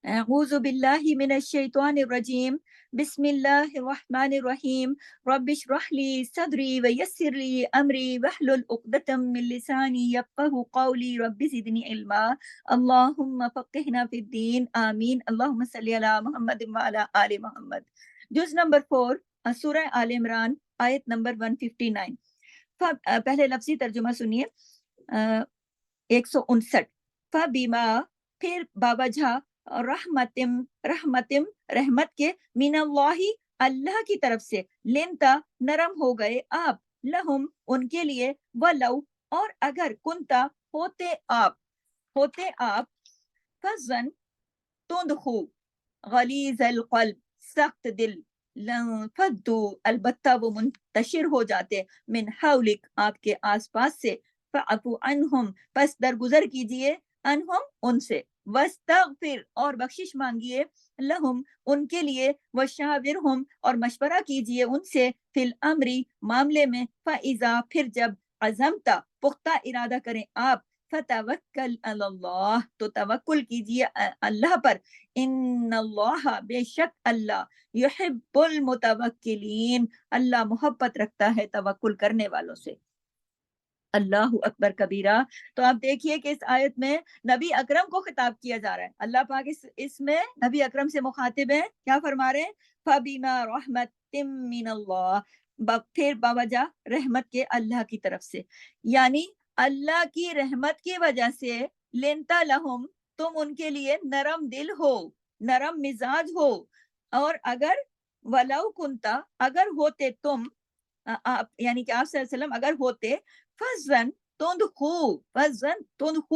اعوذ باللہ من الشیطان الرجیم بسم اللہ الرحمن الرحیم رب اشرح لی صدری ویسر لی امری واحلل عقدۃ من لسانی یفقہوا قولی رب زدنی علما اللہم فقہنا فی الدین آمین اللہم صلی علی محمد وعلی آل محمد۔ جز نمبر 4 سورہ آل عمران آیت نمبر 159۔ پہلے لفظی ترجمہ سنیے 159۔ فبما پھر باوجہ رحمتم رحمت کے من اللہ اللہ کی طرف سے لنتا نرم ہو گئے آپ لہم ان کے لیے ولو اور اگر کنتا ہوتے آپ فزن تندخو غلیظ القلب سخت دل فدو البتہ وہ منتشر ہو جاتے من حولک آپ کے آس پاس سے فعفو عنہم پس درگزر کیجئے انہم ان سے واستغفر اور بخشش مانگیے لہم ان کے لیے وشاورہم اور مشورہ کیجئے ان سے فی الامر معاملے میں فاذا پھر جب عزمتا پختہ ارادہ کریں آپ فتوکل علی اللہ تو توکل کیجئے اللہ پر ان اللہ بے شک اللہ یحب المتوکلین اللہ محبت رکھتا ہے توکل کرنے والوں سے۔ اللہ اکبر کبیرہ۔ تو آپ دیکھیے کہ اس آیت میں نبی اکرم کو خطاب کیا جا رہا ہے۔ اللہ پاک اس میں نبی اکرم سے مخاطب ہیں، کیا فرما رہے ہیں؟ فَبِمَا رَحْمَةٍ مِّنَ اللَّهِ پھر باوجہ رحمت کے اللہ کی طرف سے، یعنی اللہ کی رحمت کی وجہ سے لنتا لہم تم ان کے لیے نرم دل ہو، نرم مزاج ہو، اور اگر ولو کنتا اگر ہوتے تم یعنی کہ آپ صلی اللہ علیہ وسلم اگر ہوتے فزن تندخو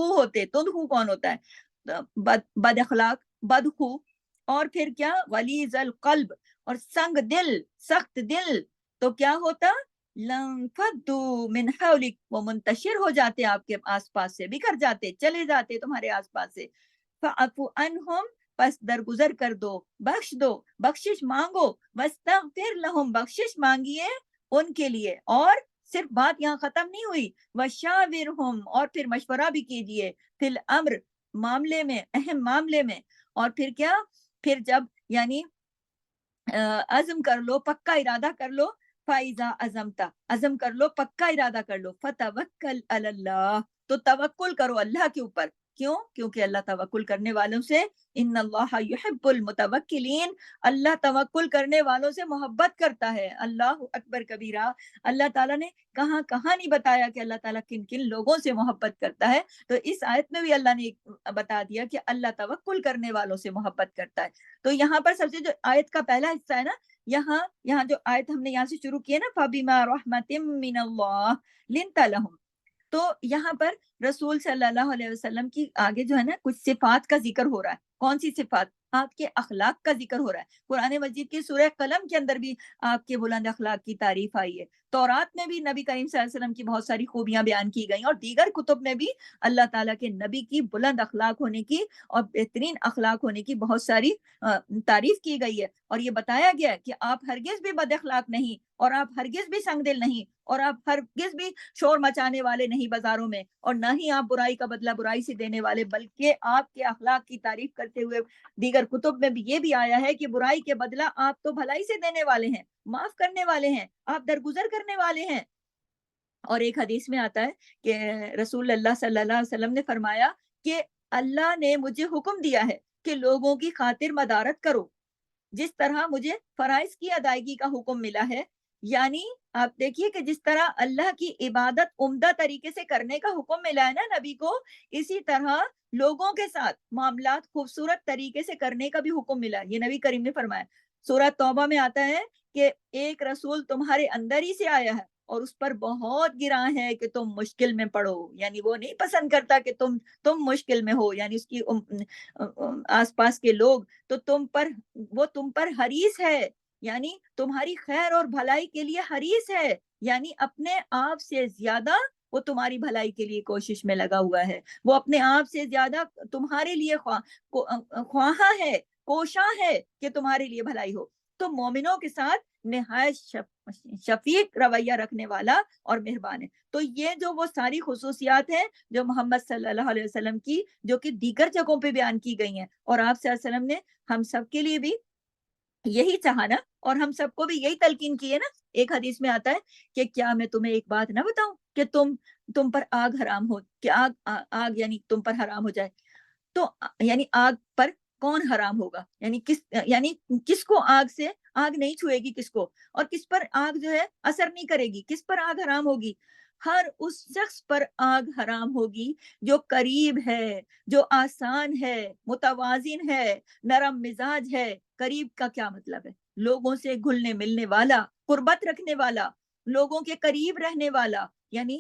ہوتے، تندخو کون ہوتا ہے؟ بد اخلاق، بدخو، اور پھر کیا؟ غلیظ القلب اور سنگ دل، سخت دل، تو کیا ہوتا؟ لنفدو من حولک وہ منتشر ہو جاتے آپ کے آس پاس سے، بکھر جاتے، چلے جاتے تمہارے آس پاس سے۔ فاعفو عنہم پس درگزر کر دو، بخش دو، بخشش مانگو، واستغفر لہم بخشش مانگیے ان کے لیے، اور صرف بات یہاں ختم نہیں ہوئی، وشاورہم اور پھر مشورہ بھی کیجئے فی الامر معاملے میں، اہم معاملے میں، اور پھر کیا؟ پھر جب یعنی عزم کر لو، پکا ارادہ کر لو، فائزہ عزمتا عزم کر لو، پکا ارادہ کر لو، فتوکل علی اللہ تو توکل کرو اللہ کے اوپر۔ کیوں؟ کیونکہ اللہ توکل کرنے والوں سے ان اللہ یحب المتوکلین اللہ توکل کرنے والوں سے محبت کرتا ہے۔ اللہ اکبر کبیرہ۔ اللہ تعالیٰ نے کہاں کہاں نہیں بتایا کہ اللہ تعالیٰ کن کن لوگوں سے محبت کرتا ہے، تو اس آیت میں بھی اللہ نے بتا دیا کہ اللہ توکل کرنے والوں سے محبت کرتا ہے۔ تو یہاں پر سب سے جو آیت کا پہلا حصہ ہے نا، یہاں جو آیت ہم نے یہاں سے شروع کی ہے نا، فَبِمَا رَحْمَةٍ مِّنَ اللَّهِ لِنْتَ لَهُمْ، تو یہاں پر رسول صلی اللہ علیہ وسلم کی آگے جو ہے نا کچھ صفات کا ذکر ہو رہا ہے۔ کون سی صفات؟ آپ کے اخلاق کا ذکر ہو رہا ہے۔ قرآن مجید کی سورہ قلم کے اندر بھی آپ کے بلند اخلاق کی تعریف آئی ہے۔ تورات میں بھی نبی کریم صلی اللہ علیہ وسلم کی بہت ساری خوبیاں بیان کی گئیں، اور دیگر کتب میں بھی اللہ تعالیٰ کے نبی کی بلند اخلاق ہونے کی اور بہترین اخلاق ہونے کی بہت ساری تعریف کی گئی ہے، اور یہ بتایا گیا ہے کہ آپ ہرگز بھی بد اخلاق نہیں، اور آپ ہرگز بھی سنگ دل نہیں، اور آپ ہرگز بھی شور مچانے والے نہیں بازاروں میں، اور نہ ہی آپ برائی کا بدلہ برائی سے دینے والے، بلکہ آپ کے اخلاق کی تعریف کرتے ہوئے دیگر کتب میں بھی یہ بھی آیا ہے کہ برائی کے بدلہ آپ تو بھلائی سے دینے والے ہیں، معاف کرنے والے ہیں، آپ درگزر کرنے والے ہیں۔ اور ایک حدیث میں آتا ہے کہ رسول اللہ صلی اللہ علیہ وسلم نے فرمایا کہ اللہ نے مجھے حکم دیا ہے کہ لوگوں کی خاطر مدارت کرو جس طرح مجھے فرائض کی ادائیگی کا حکم ملا ہے۔ یعنی آپ دیکھیے کہ جس طرح اللہ کی عبادت عمدہ طریقے سے کرنے کا حکم ملا ہے نا نبی کو، اسی طرح لوگوں کے ساتھ معاملات خوبصورت طریقے سے کرنے کا بھی حکم ملا ہے، یہ نبی کریم نے فرمایا۔ سورۃ توبہ میں آتا ہے کہ ایک رسول تمہارے اندر ہی سے آیا ہے اور اس پر بہت گراں ہے کہ تم مشکل میں پڑو، یعنی وہ نہیں پسند کرتا کہ تم مشکل میں ہو، یعنی اس کی آس پاس کے لوگ تو وہ تم پر حریص ہے، یعنی تمہاری خیر اور بھلائی کے لیے حریص ہے، یعنی اپنے آپ سے زیادہ وہ تمہاری بھلائی کے لیے کوشش میں لگا ہوا ہے، وہ اپنے آپ سے زیادہ تمہارے لیے خواہاں ہے، کوشاں ہے کہ تمہارے لیے بھلائی ہو۔ تو مومنوں کے ساتھ نہایت شفیق رویہ رکھنے والا اور مہربان ہے. تو یہ جو وہ ساری خصوصیات ہیں جو محمد صلی اللہ علیہ وسلم کی، جو کہ دیگر جگہوں پہ بیان کی گئی ہیں، اور آپ صلی اللہ علیہ وسلم نے ہم سب کے لیے بھی یہی چاہا نا، اور ہم سب کو بھی یہی تلقین کی ہے نا. ایک حدیث میں آتا ہے کہ کیا میں تمہیں ایک بات نہ بتاؤں کہ تم پر آگ حرام ہو، کہ آگ یعنی تم پر حرام ہو جائے. تو یعنی آگ پر کون حرام ہوگا، یعنی کس کو آگ نہیں چھوئے گی کس کو، اور کس پر آگ جو ہے اثر نہیں کرے گی، کس پر آگ حرام ہوگی. ہر اس شخص پر آگ حرام ہوگی جو قریب ہے، جو آسان ہے، متوازن ہے، نرم مزاج ہے. قریب کا کیا مطلب ہے؟ لوگوں سے گھلنے ملنے والا، قربت رکھنے والا، لوگوں کے قریب رہنے والا. یعنی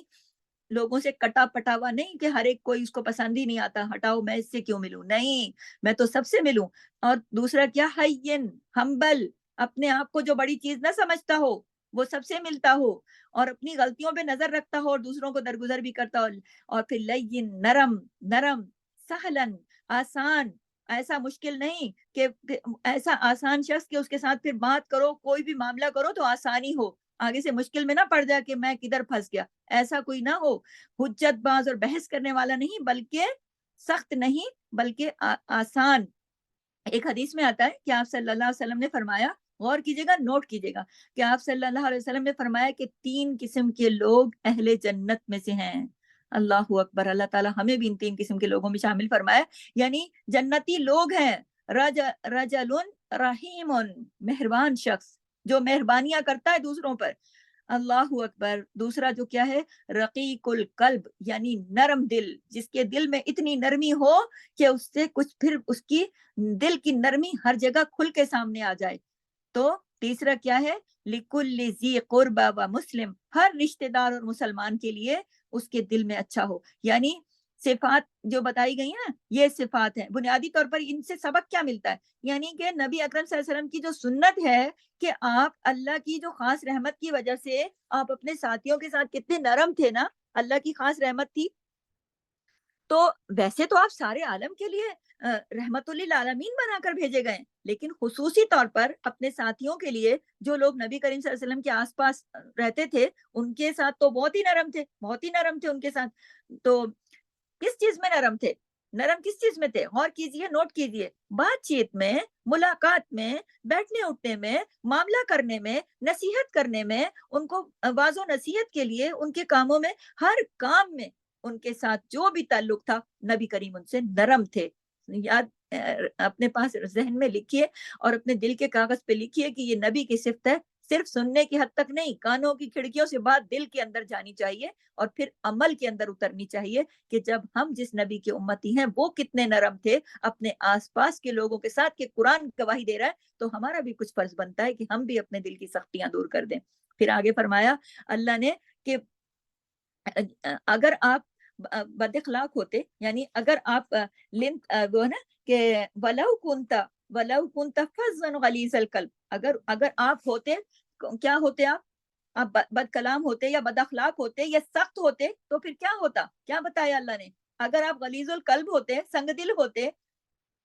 لوگوں سے کٹا پٹاوا نہیں کہ ہر ایک کوئی اس کو پسند ہی نہیں آتا، ہٹاؤ میں اس سے کیوں ملوں، نہیں، میں تو سب سے ملوں. اور دوسرا کیا، حین، ہمبل، اپنے آپ کو جو بڑی چیز نہ سمجھتا ہو، وہ سب سے ملتا ہو، اور اپنی غلطیوں پہ نظر رکھتا ہو اور دوسروں کو درگزر بھی کرتا ہو. اور پھر لین، نرم، سہلن، آسان، ایسا مشکل نہیں کہ ایسا آسان شخص کہ اس کے ساتھ پھر بات کرو، کوئی بھی معاملہ کرو تو آسانی ہو، آگے سے مشکل میں نہ پڑ جائے کہ میں کدھر پھنس گیا. ایسا کوئی نہ ہو. حجت باز اور بحث کرنے والا نہیں، بلکہ سخت نہیں بلکہ آسان. ایک حدیث میں آتا ہے کہ آپ صلی اللہ علیہ وسلم نے فرمایا، غور کیجئے گا، نوٹ کیجئے گا، کہ آپ صلی اللہ علیہ وسلم نے فرمایا کہ 3 قسم کے لوگ اہل جنت میں سے ہیں. اللہ اکبر. اللہ تعالیٰ ہمیں بھی ان 3 قسم کے لوگوں میں شامل فرمائے. یعنی جنتی لوگ ہیں، رجل رحیم، مہربان شخص جو مہربانیاں کرتا ہے دوسروں پر. اللہ اکبر. دوسرا جو کیا ہے، رقیق القلب، یعنی نرم دل، جس کے دل میں اتنی نرمی ہو کہ اس سے کچھ پھر اس کی دل کی نرمی ہر جگہ کھل کے سامنے آ جائے. تو تیسرا کیا ہے، لکل ذی قربا و مسلم، ہر رشتہ دار اور مسلمان کے لیے اس کے دل میں اچھا ہو. یعنی صفات جو بتائی گئی ہیں نا، یہ صفات ہیں. بنیادی طور پر ان سے سبق کیا ملتا ہے؟ یعنی کہ نبی اکرم صلی اللہ علیہ وسلم کی جو سنت ہے کہ آپ اللہ کی جو خاص رحمت کی وجہ سے آپ اپنے ساتھیوں کے ساتھ کتنے نرم تھے نا، اللہ کی خاص رحمت تھی. تو ویسے تو آپ سارے عالم کے لیے رحمت للعالمین بنا کر بھیجے گئے، لیکن خصوصی طور پر اپنے ساتھیوں کے لیے، جو لوگ نبی کریم صلی اللہ علیہ وسلم کے آس پاس رہتے تھے، ان کے ساتھ تو بہت ہی نرم تھے، بہت ہی نرم تھے ان کے ساتھ. تو کس چیز میں نرم تھے؟ نرم کس چیز میں تھے؟ غور کیجئے، نوٹ کیجئے. بات چیت میں، ملاقات میں، بیٹھنے اٹھنے میں، معاملہ کرنے میں، نصیحت کرنے میں، ان کو واض و نصیحت کے لیے ان کے کاموں میں، ہر کام میں ان کے ساتھ جو بھی تعلق تھا، نبی کریم ان سے نرم تھے. یاد اپنے پاس ذہن میں لکھیے اور اپنے دل کے کاغذ پہ لکھیے کہ یہ نبی کی صفت ہے. صرف سننے کی حد تک نہیں، کانوں کی کھڑکیوں سے بات دل کے اندر جانی چاہیے اور پھر عمل کے اندر اترنی چاہیے کہ جب ہم جس نبی کے امتی ہیں وہ کتنے نرم تھے اپنے آس پاس کے لوگوں کے ساتھ، کہ قرآن گواہی دے رہا ہے، تو ہمارا بھی کچھ فرض بنتا ہے کہ ہم بھی اپنے دل کی سختیاں دور کر دیں. پھر آگے فرمایا اللہ نے کہ اگر آپ بد اخلاق ہوتے، یعنی اگر آپ وہ ہے نا کہ ولو کنت فظا غلیظ القلب، اگر آپ ہوتے، کیا ہوتے آپ بد کلام ہوتے یا بد اخلاق ہوتے یا سخت ہوتے، تو پھر کیا ہوتا؟ کیا بتایا اللہ نے؟ اگر آپ غلیظ القلب ہوتے، سنگ دل ہوتے.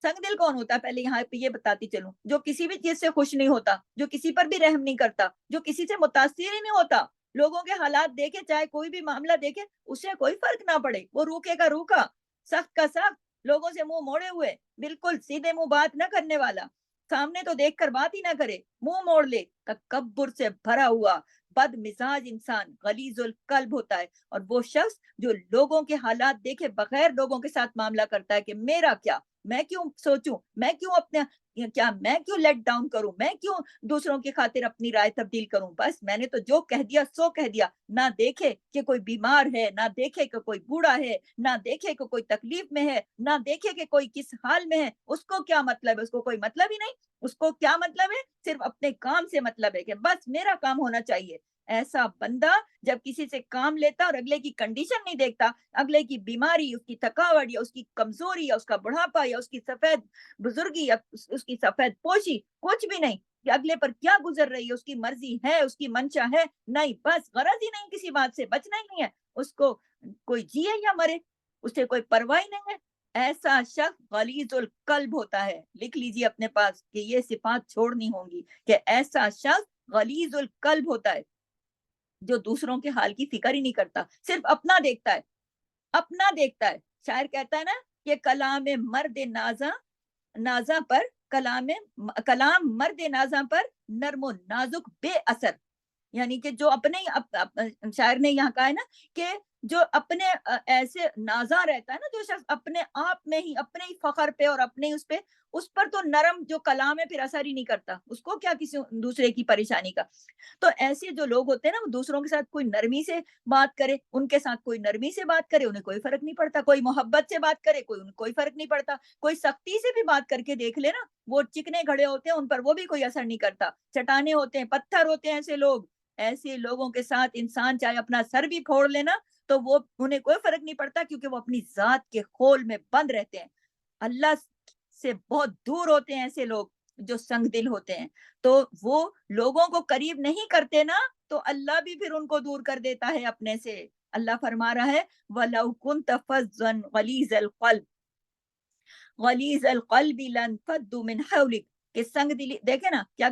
سنگ دل کون ہوتا ہے؟ پہلے یہاں پہ یہ بتاتی چلوں، جو کسی بھی چیز سے خوش نہیں ہوتا، جو کسی پر بھی رحم نہیں کرتا، جو کسی سے متاثر ہی نہیں ہوتا. لوگوں کے حالات دیکھے، چاہے کوئی بھی معاملہ دیکھے، اسے کوئی فرق نہ پڑے، وہ روکے کا روکا، سخت کا سخت، لوگوں سے منہ موڑے ہوئے، بالکل سیدھے منہ بات نہ کرنے والا، سامنے تو دیکھ کر بات ہی نہ کرے، منہ موڑ لے، تکبر سے بھرا ہوا بد مزاج انسان غلیظ القلب ہوتا ہے. اور وہ شخص جو لوگوں کے حالات دیکھے بغیر لوگوں کے ساتھ معاملہ کرتا ہے کہ میرا کیا، میں کیوں سوچوں، میں کیوں اپنے کیا، میں کیوں لیٹ ڈاؤن کروں، میں کیوں دوسروں کی خاطر اپنی رائے تبدیل کروں، بس میں نے تو جو کہہ دیا سو کہہ دیا. نہ دیکھے کہ کوئی بیمار ہے، نہ دیکھے کہ کوئی بوڑھا ہے، نہ دیکھے کہ کوئی تکلیف میں ہے، نہ دیکھے کہ کوئی کس حال میں ہے. اس کو کیا مطلب ہے؟ اس کو کوئی مطلب ہی نہیں. اس کو کیا مطلب ہے؟ صرف اپنے کام سے مطلب ہے کہ بس میرا کام ہونا چاہیے. ایسا بندہ جب کسی سے کام لیتا اور اگلے کی کنڈیشن نہیں دیکھتا، اگلے کی بیماری، اس کی تھکاوٹ، یا اس کی کمزوری، یا اس کا بڑھاپا، یا اس کی سفید بزرگی، یا اس کی سفید پوشی، کچھ بھی نہیں کہ اگلے پر کیا گزر رہی ہے، اس کی مرضی ہے، اس کی منشا ہے، نہیں، بس غرض ہی نہیں، کسی بات سے بچنا ہی نہیں ہے اس کو، کوئی جیے یا مرے اسے کوئی پرواہ ہی نہیں ہے. ایسا شخص غلیظ القلب ہوتا ہے. لکھ لیجیے اپنے پاس کہ یہ صفات چھوڑنی ہوں گی کہ ایسا شخص غلیظ القلب ہوتا ہے جو دوسروں کے حال کی فکر ہی نہیں کرتا, صرف اپنا دیکھتا ہے, اپنا دیکھتا ہے. شاعر کہتا ہے نا کہ کلام مرد نازا پر کلام مرد نازا پر نرم و نازک بے اثر, یعنی کہ جو اپنے شاعر نے یہاں کہا ہے نا کہ جو اپنے ایسے نازا رہتا ہے نا, جو شخص اپنے آپ میں ہی اپنے ہی فخر پہ اور اپنے اس پر تو نرم جو کلام ہے پھر اثر ہی نہیں کرتا, اس کو کیا کسی دوسرے کی پریشانی کا. تو ایسے جو لوگ ہوتے ہیں نا, وہ دوسروں کے ساتھ کوئی نرمی سے بات کرے, ان کے ساتھ کوئی نرمی سے بات کرے, انہیں کوئی فرق نہیں پڑتا, کوئی محبت سے بات کرے, کوئی فرق نہیں پڑتا, کوئی سختی سے بھی بات کر کے دیکھ لے نا, وہ چکنے گھڑے ہوتے ہیں ان پر, وہ بھی کوئی اثر نہیں کرتا, چٹانے ہوتے ہیں, پتھر ہوتے ہیں ایسے لوگ. ایسے لوگوں کے ساتھ انسان چاہے اپنا سر بھی پھوڑ لینا تو وہ انہیں کوئی فرق نہیں پڑتا, کیونکہ وہ اپنی ذات کے خول میں بند رہتے ہیں, اللہ سے بہت دور ہوتے ہیں ایسے لوگ جو سنگ دل ہوتے ہیں. تو وہ لوگوں کو قریب نہیں کرتے نا, تو اللہ بھی پھر ان کو دور کر دیتا ہے اپنے سے. اللہ فرما رہا ہے وَلَوْ كُنْتَ فَظًّا غَلِيظَ الْقَلْبِ لَانفَضُّوا مِنْ حَوْلِكَ, کہ سنگ دلی دیکھیں نا کہ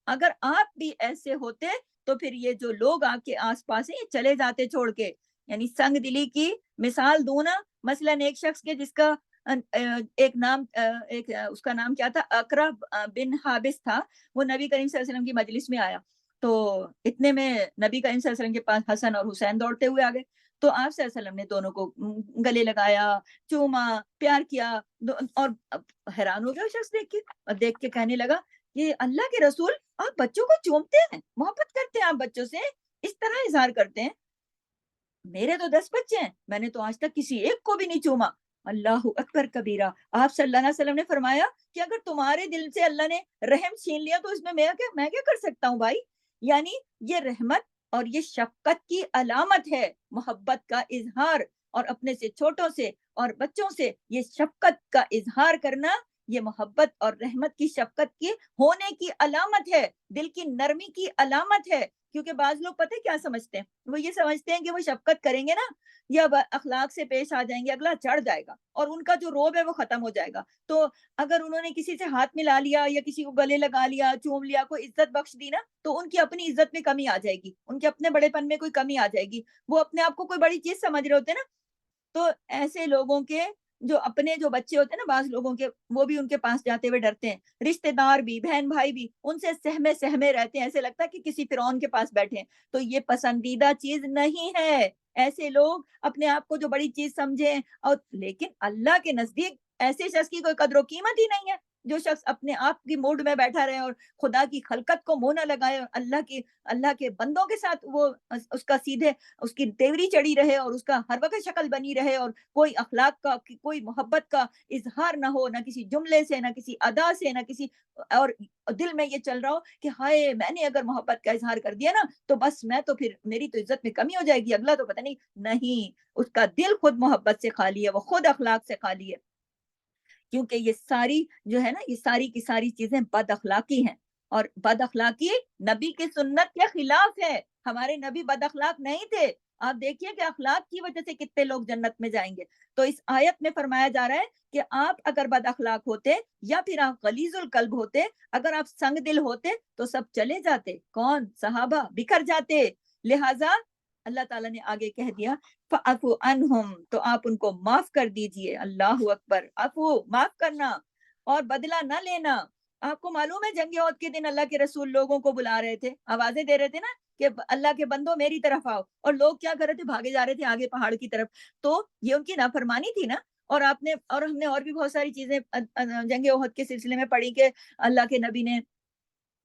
اگر آپ بھی ایسے ہوتے تو پھر یہ جو لوگ آپ کے آس پاس ہیں یہ چلے جاتے چھوڑ کے. یعنی سنگ دلی کی مثال دوں نا, مثلا ایک شخص کے جس کا اس کا نام کیا تھا, اقرا بن حابس تھا. وہ نبی کریم صلی اللہ علیہ وسلم کی مجلس میں آیا, تو اتنے میں نبی کریم صلی اللہ علیہ وسلم کے پاس حسن اور حسین دوڑتے ہوئے آ گئے. تو آپ صلی اللہ علیہ وسلم نے دونوں کو گلے لگایا, چوما, پیار کیا, اور حیران ہو گیا شخص دیکھ کے کہنے لگا کہ اللہ کے رسول, آپ بچوں کو چومتے ہیں, محبت کرتے ہیں, آپ بچوں سے اس طرح اظہار کرتے ہیں. میرے تو 10 بچے ہیں, میں نے تو آج تک کسی ایک کو بھی نہیں چوما. اللہ اکبر کبیرہ. آپ صلی اللہ علیہ وسلم نے فرمایا کہ اگر تمہارے دل سے اللہ نے رحم چھین لیا تو اس میں میں کیا کر سکتا ہوں بھائی. یعنی یہ رحمت اور یہ شفقت کی علامت ہے, محبت کا اظہار, اور اپنے سے چھوٹوں سے اور بچوں سے یہ شفقت کا اظہار کرنا, یہ محبت اور رحمت کی شفقت کی ہونے کی علامت ہے, دل کی نرمی کی علامت ہے. کیونکہ بعض لوگ پتہ کیا سمجھتے ہیں, وہ یہ سمجھتے ہیں کہ وہ شفقت کریں گے نا یا اخلاق سے پیش آ جائیں گے, اگلا چڑھ جائے گا اور ان کا جو روب ہے وہ ختم ہو جائے گا. تو اگر انہوں نے کسی سے ہاتھ ملا لیا یا کسی کو گلے لگا لیا, چوم لیا, کوئی عزت بخش دی نا, تو ان کی اپنی عزت میں کمی آ جائے گی, ان کے اپنے بڑے پن میں کوئی کمی آ جائے گی, وہ اپنے آپ کو کوئی بڑی چیز سمجھ رہے ہوتے ہیں نا. تو ایسے لوگوں کے جو اپنے جو بچے ہوتے ہیں نا, بعض لوگوں کے, وہ بھی ان کے پاس جاتے ہوئے ڈرتے ہیں, رشتہ دار بھی, بہن بھائی بھی ان سے سہمے رہتے ہیں, ایسے لگتا ہے کہ کسی فرعون کے پاس بیٹھے ہیں. تو یہ پسندیدہ چیز نہیں ہے. ایسے لوگ اپنے آپ کو جو بڑی چیز سمجھیں, اور لیکن اللہ کے نزدیک ایسے شخص کی کوئی قدر و قیمت ہی نہیں ہے, جو شخص اپنے آپ کی موڈ میں بیٹھا رہے اور خدا کی خلقت کو منہ نہ لگائے, اور اللہ کے بندوں کے ساتھ وہ اس کا سیدھے اس کی تیوری چڑھی رہے, اور اس کا ہر وقت شکل بنی رہے, اور کوئی اخلاق کا, کوئی محبت کا اظہار نہ ہو, نہ کسی جملے سے, نہ کسی ادا سے, نہ کسی, اور دل میں یہ چل رہا ہو کہ ہائے میں نے اگر محبت کا اظہار کر دیا نا تو بس میں تو پھر میری تو عزت میں کمی ہو جائے گی, اگلا تو پتہ نہیں, اس کا دل خود محبت سے خالی ہے, وہ خود اخلاق سے خالی ہے. کیونکہ یہ ساری جو ہے نا, یہ ساری کی ساری چیزیں بد اخلاقی ہیں, اور بد اخلاقی نبی کی سنت کے خلاف ہے. ہمارے نبی بد اخلاق نہیں تھے. آپ دیکھیے کہ اخلاق کی وجہ سے کتنے لوگ جنت میں جائیں گے. تو اس آیت میں فرمایا جا رہا ہے کہ آپ اگر بد اخلاق ہوتے یا پھر آپ غلیظ القلب ہوتے, اگر آپ سنگ دل ہوتے تو سب چلے جاتے. کون؟ صحابہ بکھر جاتے. لہٰذا اللہ تعالیٰ نے آگے کہہ دیا فَعْفُ عَنْهُمْ, تو آپ ان کو معاف کر دیجئے. اللہ اکبر. عفو, معاف کرنا اور بدلہ نہ لینا. آپ کو معلوم ہے جنگ احد کے دن اللہ کے رسول لوگوں کو بلا رہے تھے, آوازیں دے رہے تھے نا کہ اللہ کے بندوں میری طرف آؤ, اور لوگ کیا کر رہے تھے, بھاگے جا رہے تھے آگے پہاڑ کی طرف. تو یہ ان کی نافرمانی تھی نا. اور ہم نے اور بھی بہت ساری چیزیں جنگ احد کے سلسلے میں پڑھی کہ اللہ کے نبی نے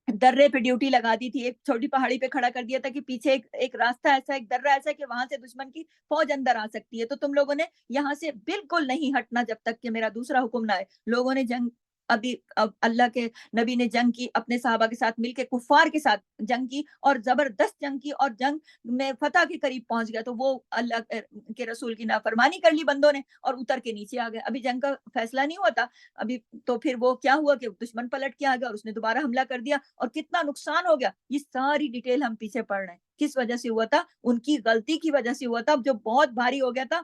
درے پہ ڈیوٹی لگا دی تھی, ایک چھوٹی پہاڑی پہ کھڑا کر دیا تھا کہ پیچھے ایک راستہ ایسا, ایک درہ ایسا کہ وہاں سے دشمن کی فوج اندر آ سکتی ہے, تو تم لوگوں نے یہاں سے بالکل نہیں ہٹنا جب تک کہ میرا دوسرا حکم نہ آئے. لوگوں نے جنگ اب اللہ کے نبی نے جنگ کی, اپنے صحابہ کے ساتھ مل کے کفار کے ساتھ جنگ کی, اور زبردست جنگ کی, اور جنگ میں فتح کے قریب پہنچ گیا. تو وہ اللہ کے رسول کی نافرمانی کر لی بندوں نے, اور اتر کے نیچے آ گئے. ابھی جنگ کا فیصلہ نہیں ہوا تھا ابھی, تو پھر وہ کیا ہوا کہ دشمن پلٹ کے آ گیا اور اس نے دوبارہ حملہ کر دیا, اور کتنا نقصان ہو گیا. یہ ساری ڈیٹیل ہم پیچھے پڑھ رہے ہیں. کس وجہ سے ہوا تھا؟ ان کی غلطی کی وجہ سے ہوا تھا, جو بہت بھاری ہو گیا تھا.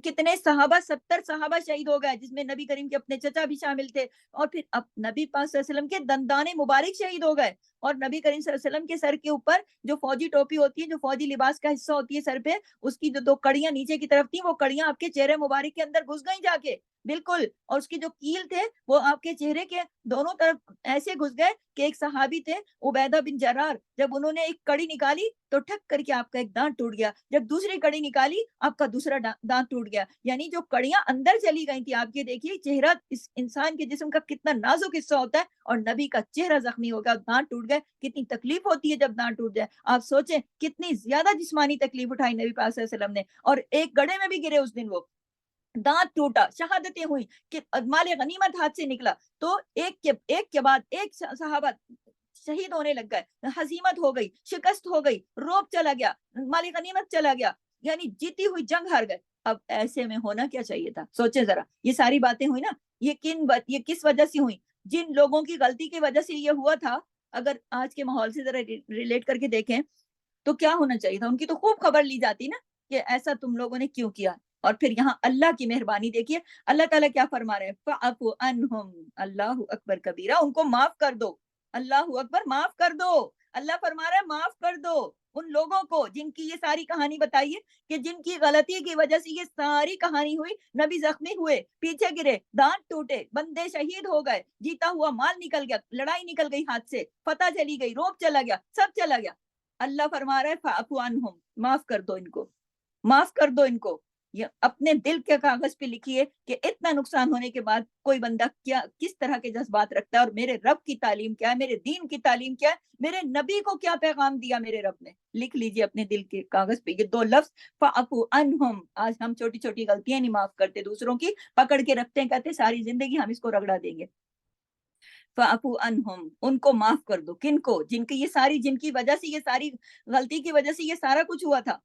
کتنے صحابہ, 70 صحابہ شہید ہو گئے, جس میں نبی کریم کے اپنے چچا بھی شامل تھے, اور پھر اب نبی پاک صلی اللہ علیہ وسلم کے دندان مبارک شہید ہو گئے. اور نبی کریم صلی اللہ علیہ وسلم کے سر کے اوپر جو فوجی ٹوپی ہوتی ہے, جو فوجی لباس کا حصہ ہوتی ہے سر پہ, اس کی جو 2 کڑیاں نیچے کی طرف تھی, وہ کڑیاں آپ کے چہرے مبارک کے اندر گھس گئیں جا کے بالکل, اور اس کی جو کیل تھے وہ آپ کے چہرے کے دونوں طرف ایسے گھس گئے کہ ایک صحابی تھے عبیدہ بن جرار, جب انہوں نے ایک کڑی نکالی تو ٹھک کر کے آپ کا ایک دانت ٹوٹ گیا, جب دوسری کڑی نکالی آپ کا دوسرا دانت ٹوٹ گیا. یعنی جو کڑیاں اندر چلی گئی تھی, آپ کے دیکھیے چہرہ اس انسان کے جسم کا کتنا نازک حصہ ہوتا ہے, اور نبی کا چہرہ زخمی ہو گیا, دانت ٹوٹ گئے. کتنی تکلیف ہوتی ہے جب دانت ٹوٹ جائے, آپ سوچیں کتنی زیادہ جسمانی تکلیف اٹھائی نبی پاک صلی اللہ علیہ وسلم نے, اور ایک گڑھے میں بھی گرے اس دن, وہ دانت ٹوٹا, شہادتیں ہوئی کہ مال غنیمت ہاتھ سے نکلا, تو ایک کے بعد ایک صحابہ شہید ہونے لگ گئے, ہزیمت ہو گئی, شکست ہو گئی, روب چلا گیا, مال غنیمت چلا گیا, یعنی جیتی ہوئی جنگ ہار گئے. اب ایسے میں ہونا کیا چاہیے تھا, سوچیں ذرا, یہ ساری باتیں ہوئی نا, یہ کس وجہ سے ہوئی, جن لوگوں کی غلطی کی وجہ سے یہ ہوا تھا. اگر آج کے ماحول سے ذرا ریلیٹ کر کے دیکھیں تو کیا ہونا چاہیے تھا, ان کی تو خوب خبر لی جاتی نا کہ ایسا تم لوگوں نے کیوں کیا. اور پھر یہاں اللہ کی مہربانی دیکھیے, اللہ تعالیٰ کیا فرما رہے ہیں, فَاعْفُ عَنْهُمْ, اللہ اکبر کبیرہ, ان کو معاف کر دو, اللہ اکبر, معاف کر دو. اللہ فرما رہا ہے معاف کر دو ان لوگوں کو جن کی یہ ساری کہانی بتائیے کہ جن کی غلطی کی وجہ سے یہ ساری کہانی ہوئی, نبی زخمی ہوئے, پیچھے گرے, دانت ٹوٹے, بندے شہید ہو گئے, جیتا ہوا مال نکل گیا, لڑائی نکل گئی ہاتھ سے, فتح چلی گئی, روب چلا گیا, سب چلا گیا. اللہ فرما رہا ہے فَاعْفُ عَنْهُمْ, معاف کر دو ان کو, معاف کر دو ان کو. یہ اپنے دل کے کاغذ پہ لکھیے کہ اتنا نقصان ہونے کے بعد کوئی بندہ کیا کس طرح کے جذبات رکھتا ہے, اور میرے رب کی تعلیم کیا ہے, میرے دین کی تعلیم کیا ہے, میرے نبی کو کیا پیغام دیا میرے رب نے. لکھ لیجیے اپنے دل کے کاغذ پہ یہ 2 لفظ, فَاعْفُ عَنْهُمْ. آج ہم چھوٹی چھوٹی غلطیاں نہیں معاف کرتے, دوسروں کی پکڑ کے رکھتے ہیں, کہتے ساری زندگی ہم اس کو رگڑا دیں گے. فَاعْفُ عَنْهُمْ, ان کو معاف کر دو. کن کو, جن کی وجہ سے یہ ساری غلطی کی وجہ سے یہ سارا کچھ ہوا تھا.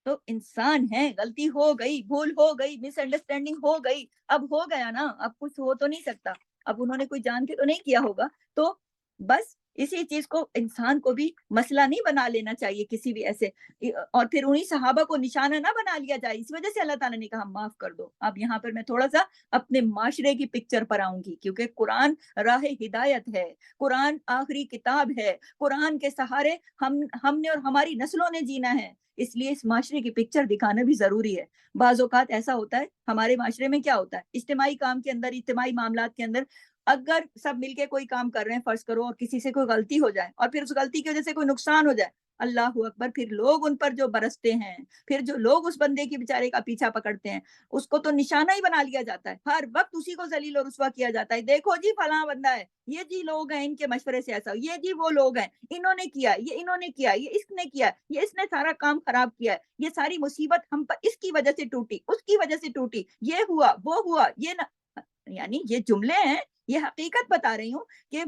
تو انسان ہے, غلطی ہو گئی, بھول ہو گئی, مس انڈرسٹینڈنگ ہو گئی, اب ہو گیا نا, اب کچھ ہو تو نہیں سکتا, اب انہوں نے کوئی جان کے تو نہیں کیا ہوگا. تو بس اسی چیز کو انسان کو بھی مسئلہ نہیں بنا لینا چاہیے کسی بھی ایسے, اور پھر انہی صحابہ کو نشانہ نہ بنا لیا جائے. اس وجہ سے اللہ تعالیٰ نے کہا معاف کر دو. اب یہاں پر میں تھوڑا سا اپنے معاشرے کی پکچر پر آؤں گی, کیونکہ قرآن راہ ہدایت ہے, قرآن آخری کتاب ہے, قرآن کے سہارے ہم نے اور ہماری نسلوں نے جینا ہے, اس لیے اس معاشرے کی پکچر دکھانا بھی ضروری ہے. بعض اوقات ایسا ہوتا ہے ہمارے معاشرے میں, کیا ہوتا ہے اجتماعی کام کے اندر, اجتماعی معاملات کے اندر, اگر سب مل کے کوئی کام کر رہے ہیں فرض کرو, اور کسی سے کوئی غلطی ہو جائے اور پھر اس غلطی کی وجہ سے کوئی نقصان ہو جائے, اللہ اکبر, پھر لوگ ان پر جو برستے ہیں, پھر جو لوگ اس بندے کی بیچارے کا پیچھا پکڑتے ہیں, اس کو تو نشانہ ہی بنا لیا جاتا ہے, ہر وقت اسی کو ذلیل اور رسوا کیا جاتا ہے. دیکھو جی فلاں بندہ ہے, یہ جی لوگ ہیں, ان کے مشورے سے ایسا, یہ جی وہ لوگ ہیں, انہوں نے کیا, یہ انہوں نے کیا, یہ اس نے کیا, یہ اس نے سارا کام خراب کیا ہے, یہ ساری مصیبت ہم پر اس کی وجہ سے ٹوٹی, اس کی وجہ سے ٹوٹی, یہ ہوا وہ ہوا, یہ نہ, یعنی یہ جملے ہیں, یہ حقیقت بتا رہی ہوں کہ,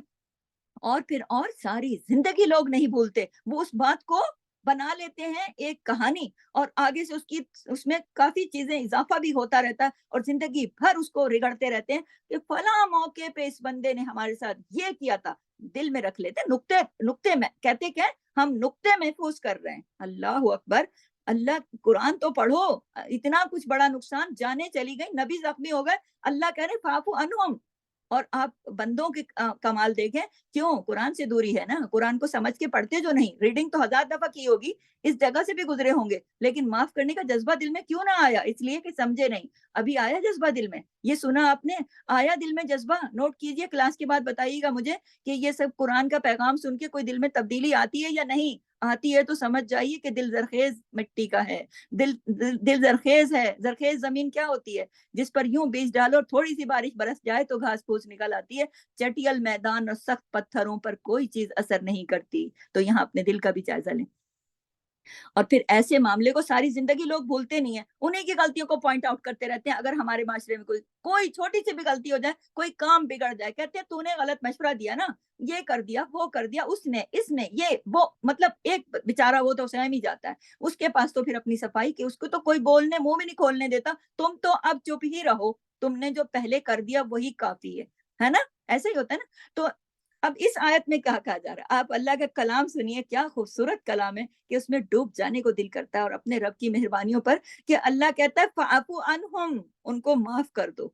اور پھر اور ساری زندگی لوگ نہیں بھولتے, وہ اس بات کو بنا لیتے ہیں ایک کہانی, اور آگے سے اس میں کافی چیزیں اضافہ بھی ہوتا رہتا ہے, اور زندگی بھر اس کو رگڑتے رہتے ہیں کہ فلاں موقع پہ اس بندے نے ہمارے ساتھ یہ کیا تھا. دل میں رکھ لیتے نقطے میں, کہتے کہ ہم نقطے محفوظ کر رہے ہیں. اللہ اکبر, اللہ, قرآن تو پڑھو, اتنا کچھ بڑا نقصان, جانے چلی گئی, نبی زخمی ہو گئے, اللہ کہہ رہے فاعفو عنہم. اور آپ بندوں کے کمال دیکھیں, کیوں قرآن سے دوری ہے نا, قرآن کو سمجھ کے پڑھتے جو نہیں, ریڈنگ تو 1000 دفعہ کی ہوگی, اس جگہ سے بھی گزرے ہوں گے, لیکن معاف کرنے کا جذبہ دل میں کیوں نہ آیا, اس لیے کہ سمجھے نہیں. ابھی آیا جذبہ دل میں, یہ سنا آپ نے, آیا دل میں جذبہ, نوٹ کیجئے, کلاس کے بعد بتائیے گا مجھے کہ یہ سب قرآن کا پیغام سن کے کوئی دل میں تبدیلی آتی ہے یا نہیں آتی ہے. تو سمجھ جائیے کہ دل زرخیز مٹی کا ہے, دل زرخیز ہے. زرخیز زمین کیا ہوتی ہے, جس پر یوں بیج ڈالو اور تھوڑی سی بارش برس جائے تو گھاس پھوس نکل آتی ہے. چٹیل میدان اور سخت پتھروں پر کوئی چیز اثر نہیں کرتی. تو یہاں اپنے دل کا بھی جائزہ لیں. اور پھر ایسے معاملے کو ساری زندگی لوگ بھولتے نہیں ہیں, انہیں کی غلطیوں کو پوائنٹ آؤٹ کرتے رہتے ہیں. اگر ہمارے معاشرے میں کوئی چھوٹی سی بھی غلطی ہو جائے, کوئی کام بگڑ جائے, کہتے ہیں تو نے غلط مشورہ دیا نا, یہ کر دیا, وہ کر دیا, اس نے یہ وہ, مطلب ایک بیچارہ وہ تو سہم ہی جاتا ہے, اس کے پاس تو پھر اپنی صفائی کی, اس کو تو کوئی بولنے منہ بھی نہیں کھولنے دیتا. تم تو اب چپ ہی رہو, تم نے جو پہلے کر دیا وہی کافی ہے نا, ایسا ہی ہوتا ہے نا. تو اب اس آیت میں کیا کہا جا رہا ہے, آپ اللہ کا کلام سنیے, کیا خوبصورت کلام ہے کہ اس میں ڈوب جانے کو دل کرتا ہے, اور اپنے رب کی مہربانیوں پر کہ اللہ کہتا ہے فَاعْفُ عَنْهُمْ, ان کو معاف کر دو.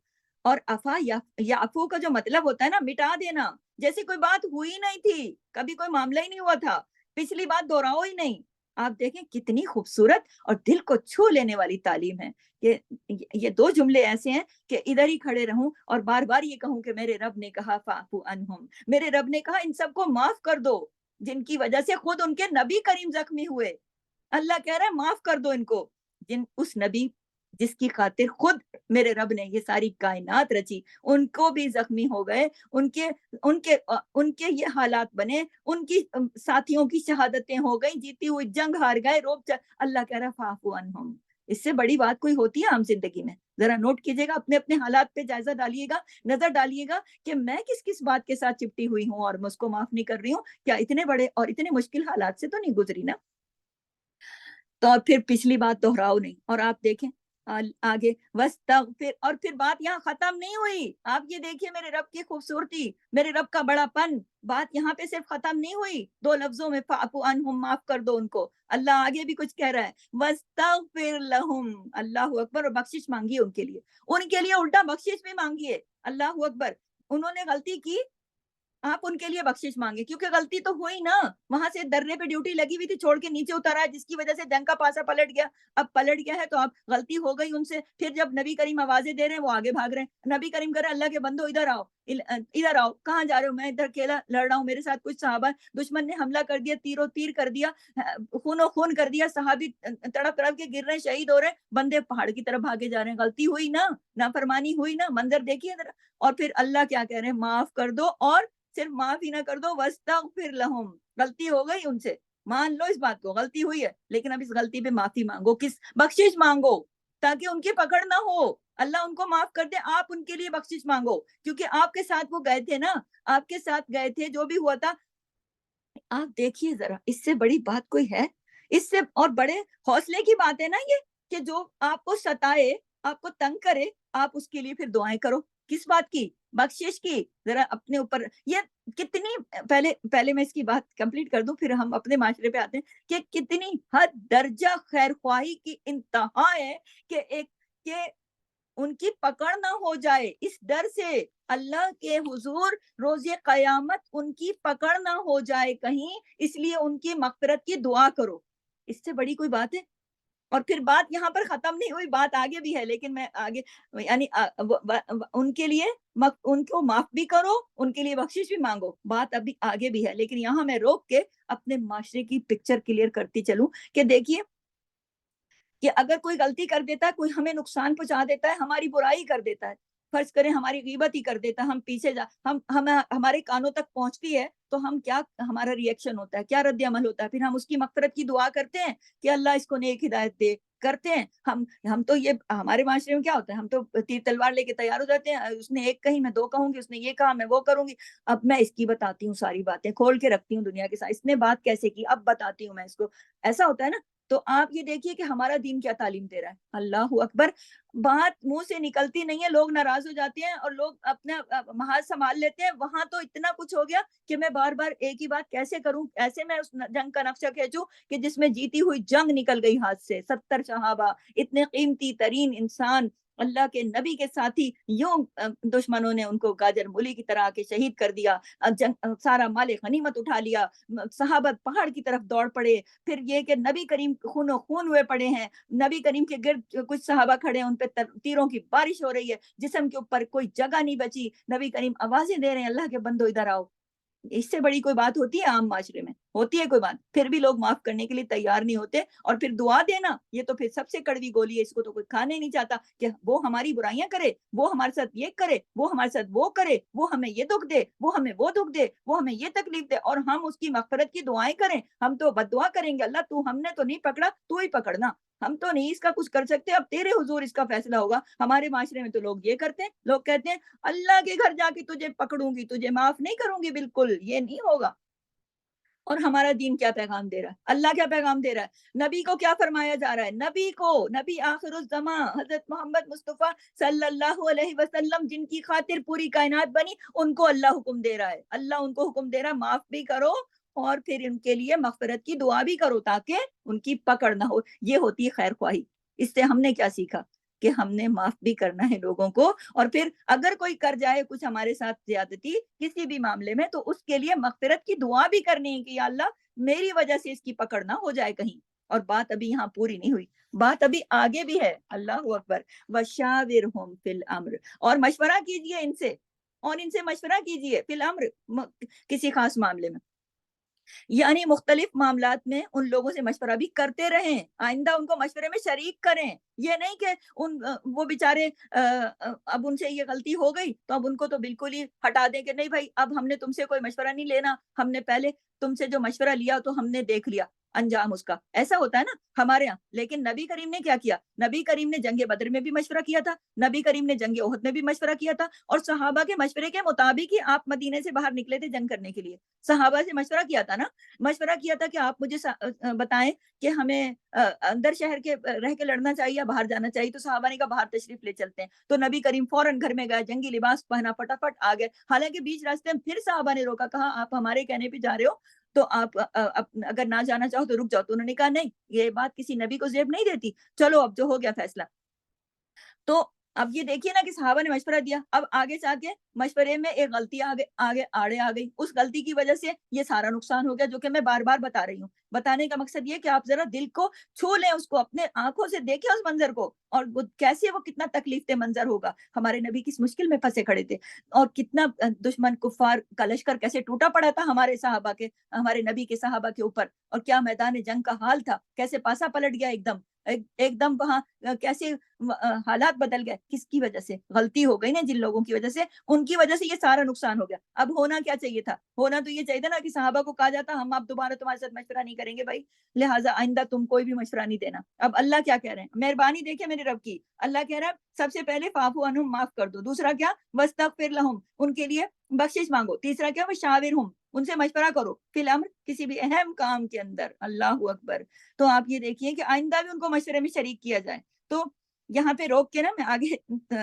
اور افا یعفو کا جو مطلب ہوتا ہے نا مٹا دینا، جیسے کوئی بات ہوئی نہیں تھی، کبھی کوئی معاملہ ہی نہیں ہوا تھا، پچھلی بات دہراؤ ہی نہیں۔ آپ دیکھیں کتنی خوبصورت اور دل کو چھو لینے والی تعلیم ہے کہ یہ دو جملے ایسے ہیں کہ ادھر ہی کھڑے رہوں اور بار بار یہ کہوں کہ میرے رب نے کہا فاعفو عنہم، میرے رب نے کہا ان سب کو معاف کر دو جن کی وجہ سے خود ان کے نبی کریم زخمی ہوئے۔ اللہ کہہ رہا ہے معاف کر دو ان کو، اس نبی جس کی خاطر خود میرے رب نے یہ ساری کائنات رچی، ان کو بھی زخمی ہو گئے، ان کے یہ حالات بنے، ان کی ساتھیوں کی شہادتیں ہو گئی، جیتی ہوئی جنگ ہار گئے، اللہ کہہ رہا فاعفو عنہم۔ اس سے بڑی بات کوئی ہوتی ہے عام زندگی میں؟ ذرا نوٹ کیجئے گا، اپنے اپنے حالات پہ جائزہ ڈالیے گا، نظر ڈالیے گا کہ میں کس کس بات کے ساتھ چپٹی ہوئی ہوں اور میں اس کو معاف نہیں کر رہی ہوں، کیا اتنے بڑے اور اتنے مشکل حالات سے تو نہیں گزری نا؟ تو پھر پچھلی بات دہراؤ نہیں۔ اور آپ دیکھیں آگے وَاسْتَغْفِرْ، اور پھر بات یہاں ختم نہیں ہوئی۔ آپ یہ دیکھیے میرے رب کی خوبصورتی، میرے رب کا بڑا پن، بات یہاں پہ صرف ختم نہیں ہوئی دو لفظوں میں فَاعْفُ عَنْهُمْ، معاف کر دو ان کو۔ اللہ آگے بھی کچھ کہہ رہا ہے وَاسْتَغْفِرْ لَهُمْ، اللہ اکبر، اور بخشش مانگیے ان کے لیے الٹا بخشش بھی مانگیے۔ اللہ اکبر، انہوں نے غلطی کی، آپ ان کے لیے بخشش مانگے، کیونکہ غلطی تو ہوئی نا، وہاں سے درے پہ ڈیوٹی لگی ہوئی تھی، چھوڑ کے نیچے اترا ہے، جس کی وجہ سے جنگ کا پاسا پلٹ گیا۔ اب پلٹ گیا ہے تو اب غلطی ہو گئی ان سے، پھر جب نبی کریم آوازیں دے رہے ہیں وہ آگے بھاگ رہے ہیں، نبی کریم کہہ رہے ہیں اللہ کے بندو ادھر آؤ، ادھر آؤ، کہاں جا رہے ہو؟ میں ادھر اکیلا لڑ رہا ہوں، میرے ساتھ کچھ صحابہ، دشمن نے حملہ کر دیا، تیر و تیر کر دیا، خون و خون کر دیا، صحابی تڑپ تڑپ کے گر رہے ہیں، شہید ہو رہے ہیں، بندے پہاڑ کی طرف بھاگے جا رہے ہیں، غلطی ہوئی نا، نافرمانی ہوئی نا، منظر دیکھیے ذرا۔ اور پھر اللہ کیا کہہ رہے ہیں؟ معاف کر دو، اور صرف معاف ہی نہ کر دو، وَاسْتَغْفِرْ لَهُمْ، غلطی ہو گئی ان سے، مان لو اس بات کو، غلطی ہوئی ہے، لیکن اب اس غلطی پہ معافی مانگو، کس بخشش مانگو، تاکہ ان کی پکڑ نہ ہو، اللہ ان کو معاف کر دے، آپ ان کے لیے بخشش مانگو، کیونکہ آپ کے ساتھ وہ گئے تھے نا، آپ کے ساتھ گئے تھے، جو بھی ہوا تھا۔ آپ دیکھیے ذرا، اس سے بڑی بات کوئی ہے؟ اس سے اور بڑے حوصلے کی بات ہے نا یہ، کہ جو آپ کو ستائے، آپ کو تنگ کرے، آپ اس کے لیے پھر دعائیں کرو، کس بات کی؟ بخشش کی۔ ذرا اپنے اوپر یہ کتنی، پہلے میں اس کی بات کمپلیٹ کر دوں، پھر ہم اپنے معاشرے پہ آتے ہیں، کہ کتنی حد درجہ خیر خواہی کی انتہا ہے کہ کہ ان کی پکڑ نہ ہو جائے، اس ڈر سے اللہ کے حضور روز قیامت ان کی پکڑ نہ ہو جائے کہیں، اس لیے ان کی مغفرت کی دعا کرو۔ اس سے بڑی کوئی بات ہے؟ اور پھر بات یہاں پر ختم نہیں ہوئی، بات آگے بھی ہے، لیکن میں آگے یعنی ان کے لیے ان کو معاف بھی کرو، ان کے لیے بخشش بھی مانگو، بات ابھی آگے بھی ہے، لیکن یہاں میں روک کے اپنے معاشرے کی پکچر کلیئر کرتی چلوں کہ دیکھیے کہ اگر کوئی غلطی کر دیتا ہے، کوئی ہمیں نقصان پہنچا دیتا ہے، ہماری برائی کر دیتا ہے، فرض کریں ہماری غیبت ہی کر دیتا ہے، ہم پیچھے ہمارے کانوں تک پہنچتی ہے، تو ہم کیا، ہمارا ری ایکشن ہوتا ہے، کیا رد عمل ہوتا ہے؟ پھر ہم اس کی مغفرت کی دعا کرتے ہیں کہ اللہ اس کو نیک ہدایت دے، کرتے ہیں ہم تو یہ ہمارے معاشرے میں کیا ہوتا ہے، ہم تو تیر تلوار لے کے تیار ہو جاتے ہیں، اس نے ایک کہی میں دو کہوں گی، اس نے یہ کہا میں وہ کروں گی۔ اب میں اس کی بتاتی ہوں، ساری باتیں کھول کے رکھتی ہوں دنیا کے ساتھ، اس نے بات کیسے کی اب بتاتی ہوں میں اس کو، ایسا ہوتا ہے نا۔ تو آپ یہ دیکھیے کہ ہمارا دین کیا تعلیم دے رہا ہے، اللہ اکبر، بات منہ سے نکلتی نہیں ہے، لوگ ناراض ہو جاتے ہیں اور لوگ اپنا محاذ سنبھال لیتے ہیں، وہاں تو اتنا کچھ ہو گیا کہ میں بار بار ایک ہی بات کیسے کروں، ایسے میں اس جنگ کا نقشہ کھینچوں کہ جس میں جیتی ہوئی جنگ نکل گئی ہاتھ سے، 70 صحابہ، اتنے قیمتی ترین انسان، اللہ کے نبی کے ساتھی، یوں دشمنوں نے ان کو گاجر مولی کی طرح کے شہید کر دیا، سارا مال غنیمت اٹھا لیا، صحابہ پہاڑ کی طرف دوڑ پڑے، پھر یہ کہ نبی کریم خون و خون ہوئے پڑے ہیں، نبی کریم کے گرد کچھ صحابہ کھڑے ہیں، ان پہ تیروں کی بارش ہو رہی ہے، جسم کے اوپر کوئی جگہ نہیں بچی، نبی کریم آوازیں دے رہے ہیں اللہ کے بندو ادھر آؤ۔ اس سے بڑی کوئی بات ہوتی ہے عام معاشرے میں؟ ہوتی ہے کوئی بات؟ پھر بھی لوگ معاف کرنے کے لیے تیار نہیں ہوتے، اور پھر دعا دینا، یہ تو پھر سب سے کڑوی گولی ہے، اس کو تو کوئی کھانا ہی نہیں چاہتا، کہ وہ ہماری برائیاں کرے، وہ ہمارے ساتھ یہ کرے، وہ ہمارے ساتھ وہ کرے، وہ ہمیں یہ دکھ دے، وہ ہمیں وہ دکھ دے، وہ ہمیں یہ تکلیف دے، اور ہم اس کی مغفرت کی دعائیں کریں، ہم تو بد دعا کریں گے، اللہ تو ہم نے تو نہیں پکڑا، تو ہی پکڑنا، ہم تو نہیں اس کا کچھ کر سکتے، اب تیرے حضور اس کا فیصلہ ہوگا۔ ہمارے معاشرے میں تو لوگ یہ کرتے ہیں، لوگ کہتے ہیں اللہ کے گھر جا کے تجھے پکڑوں گی، تجھے معاف نہیں کروں گی، بالکل یہ نہیں ہوگا۔ اور ہمارا دین کیا پیغام دے رہا ہے، اللہ کیا پیغام دے رہا ہے، نبی کو کیا فرمایا جا رہا ہے، نبی کو، نبی آخر الزماں حضرت محمد مصطفیٰ صلی اللہ علیہ وسلم، جن کی خاطر پوری کائنات بنی، ان کو اللہ حکم دے رہا ہے، اللہ ان کو حکم دے رہا ہے معاف بھی کرو، اور پھر ان کے لیے مغفرت کی دعا بھی کرو، تاکہ ان کی پکڑ نہ ہو۔ یہ ہوتی ہے خیر خواہی۔ اس سے ہم نے کیا سیکھا کہ ہم نے معاف بھی کرنا ہے لوگوں کو، اور پھر اگر کوئی کر جائے کچھ ہمارے ساتھ زیادتی کسی بھی معاملے میں تو اس کے لیے مغفرت کی دعا بھی کرنی ہے کہ یا اللہ میری وجہ سے اس کی پکڑ نہ ہو جائے کہیں۔ اور بات ابھی یہاں پوری نہیں ہوئی، بات ابھی آگے بھی ہے۔ اللہ اکبر۔ وَشَاوِرْهُمْ فِي الْأَمْرِ، اور مشورہ کیجئے ان سے، اور ان سے مشورہ کیجئے فی الامر، کسی خاص معاملے میں، یعنی مختلف معاملات میں ان لوگوں سے مشورہ بھی کرتے رہیں، آئندہ ان کو مشورے میں شریک کریں۔ یہ نہیں کہ وہ بیچارے اب ان سے یہ غلطی ہو گئی تو اب ان کو تو بالکل ہی ہٹا دیں کہ نہیں بھائی اب ہم نے تم سے کوئی مشورہ نہیں لینا، ہم نے پہلے تم سے جو مشورہ لیا تو ہم نے دیکھ لیا انجام اس کا، ایسا ہوتا ہے نا ہمارے یہاں۔ لیکن نبی کریم نے کیا کیا؟ نبی کریم نے جنگ بدر میں بھی مشورہ کیا تھا، نبی کریم نے جنگ احد میں بھی مشورہ کیا تھا، اور صحابہ کے مشورے کے مطابق ہی آپ مدینے سے باہر نکلے تھے جنگ کرنے کے لیے۔ صحابہ سے مشورہ کیا تھا نا، مشورہ کیا تھا کہ آپ مجھے بتائیں کہ ہمیں اندر شہر کے رہ کے لڑنا چاہیے یا باہر جانا چاہیے، تو صحابہ نے کہا باہر تشریف لے چلتے ہیں، تو نبی کریم فوراً گھر میں گئے، جنگی لباس پہنا، فٹافٹ آ گئے۔ حالانکہ بیچ راستے میں پھر صحابہ نے روکا، کہا آپ ہمارے کہنے پہ جا رہے ہو تو آپ اگر نہ جانا چاہو تو رک جاؤ، تو انہوں نے کہا نہیں، یہ بات کسی نبی کو زیب نہیں دیتی، چلو اب جو ہو گیا فیصلہ۔ تو اب یہ دیکھیے نا کہ صحابہ نے مشورہ دیا، اب آگے جا کے مشورے میں ایک غلطی آگے آڑے آ گئی، اس غلطی کی وجہ سے یہ سارا نقصان ہو گیا، جو کہ میں بار بار بتا رہی ہوں۔ بتانے کا مقصد یہ کہ آپ ذرا دل کو چھو لیں، اس کو اپنے آنکھوں سے دیکھیں اس منظر کو، اور وہ کیسے، وہ کتنا تکلیف دہ منظر ہوگا۔ ہمارے نبی کس مشکل میں پھنسے کھڑے تھے، اور کتنا دشمن کفار کا لشکر کیسے ٹوٹا پڑا تھا ہمارے نبی کے صحابہ کے اوپر، اور کیا میدان جنگ کا حال تھا، کیسے پاسا پلٹ گیا ایک دم وہاں، کیسے حالات بدل گئے، کس کی وجہ سے؟ غلطی ہو گئی نا جن لوگوں کی وجہ سے، ان کی وجہ سے یہ سارا نقصان ہو گیا۔ اب ہونا کیا چاہیے تھا؟ ہونا تو یہ چاہیے تھا نا کہ صحابہ کو کہا جاتا ہم اب دوبارہ تمہارے ساتھ مشورہ نہیں کریں گے بھائی، لہٰذا آئندہ تم کوئی بھی مشورہ نہیں دینا۔ اب اللہ کیا کہہ رہے ہیں، مہربانی دیکھیں میرے رب کی، اللہ کہہ رہا ہے سب سے پہلے فاعفو عنہم، معاف کر دو۔ دوسرا کیا؟ واستغفر لہم، ان کے لیے بخشش مانگو۔ تیسرا کیا؟ وشاورہم، ان سے مشورہ کرو فی الامر، کسی بھی اہم کام کے اندر۔ اللہ اکبر۔ تو آپ یہ دیکھیے کہ آئندہ بھی ان کو مشورے میں شریک کیا جائے۔ تو یہاں پہ روک کے نا میں آگے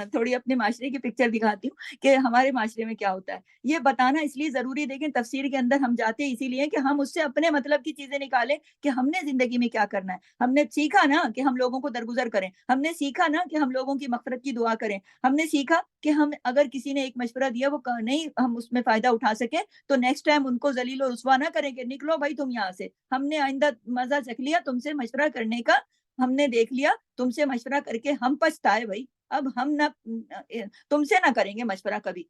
تھوڑی اپنے معاشرے کی پکچر دکھاتی ہوں کہ ہمارے معاشرے میں کیا ہوتا ہے۔ یہ بتانا اس لیے ضروری، دیکھیں تفسیر کے اندر ہم جاتے اسی لیے کہ ہم اس سے اپنے مطلب کی چیزیں نکالیں کہ ہم نے زندگی میں کیا کرنا ہے۔ ہم نے سیکھا نا کہ ہم لوگوں کو درگزر کریں، ہم نے سیکھا نا کہ ہم لوگوں کی مغفرت کی دعا کریں، ہم نے سیکھا کہ ہم اگر کسی نے ایک مشورہ دیا وہ نہیں ہم اس میں فائدہ اٹھا سکیں تو نیکسٹ ٹائم ان کو ذلیل و رسوا نہ کریں کہ نکلو بھائی تم یہاں سے، ہم نے آئندہ مزہ چکھ لیا تم سے مشورہ کرنے کا، ہم نے دیکھ لیا تم سے مشورہ کر کے ہم پچھتائے بھائی، اب ہم نہ تم سے نہ کریں گے مشورہ کبھی۔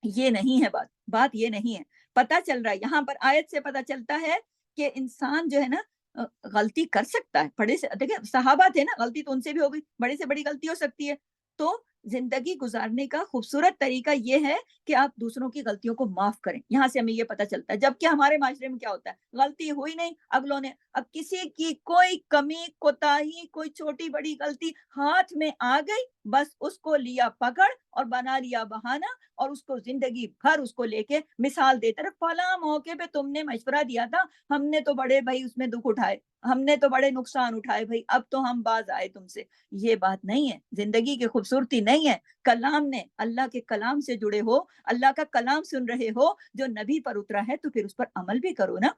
یہ نہیں ہے بات یہ نہیں ہے۔ پتہ چل رہا ہے یہاں پر آیت سے پتہ چلتا ہے کہ انسان جو ہے نا غلطی کر سکتا ہے۔ بڑے سے دیکھیں صحابہ تھے نا، غلطی تو ان سے بھی ہو گئی، بڑے سے بڑی غلطی ہو سکتی ہے۔ تو زندگی گزارنے کا خوبصورت طریقہ یہ ہے کہ آپ دوسروں کی غلطیوں کو معاف کریں۔ یہاں سے ہمیں یہ پتہ چلتا ہے، جبکہ ہمارے معاشرے میں کیا ہوتا ہے، غلطی ہوئی نہیں اگلوں نے، اب کسی کی کوئی کمی کوتاہی، کوئی چھوٹی بڑی غلطی ہاتھ میں آ گئی، بس اس کو لیا پکڑ اور بنا لیا بہانہ، اور اس کو زندگی بھر اس کو لے کے مثال دیتے رہے، فلاں موقع پہ تم نے مشورہ دیا تھا، ہم نے تو بڑے بھائی اس میں دکھ اٹھائے، ہم نے تو بڑے نقصان اٹھائے بھائی، اب تو ہم باز آئے تم سے۔ یہ بات نہیں ہے، زندگی کی خوبصورتی نہیں ہے۔ کلام نے، اللہ کے کلام سے جڑے ہو، اللہ کا کلام سن رہے ہو جو نبی پر اترا ہے، تو پھر اس پر عمل بھی کرو نا۔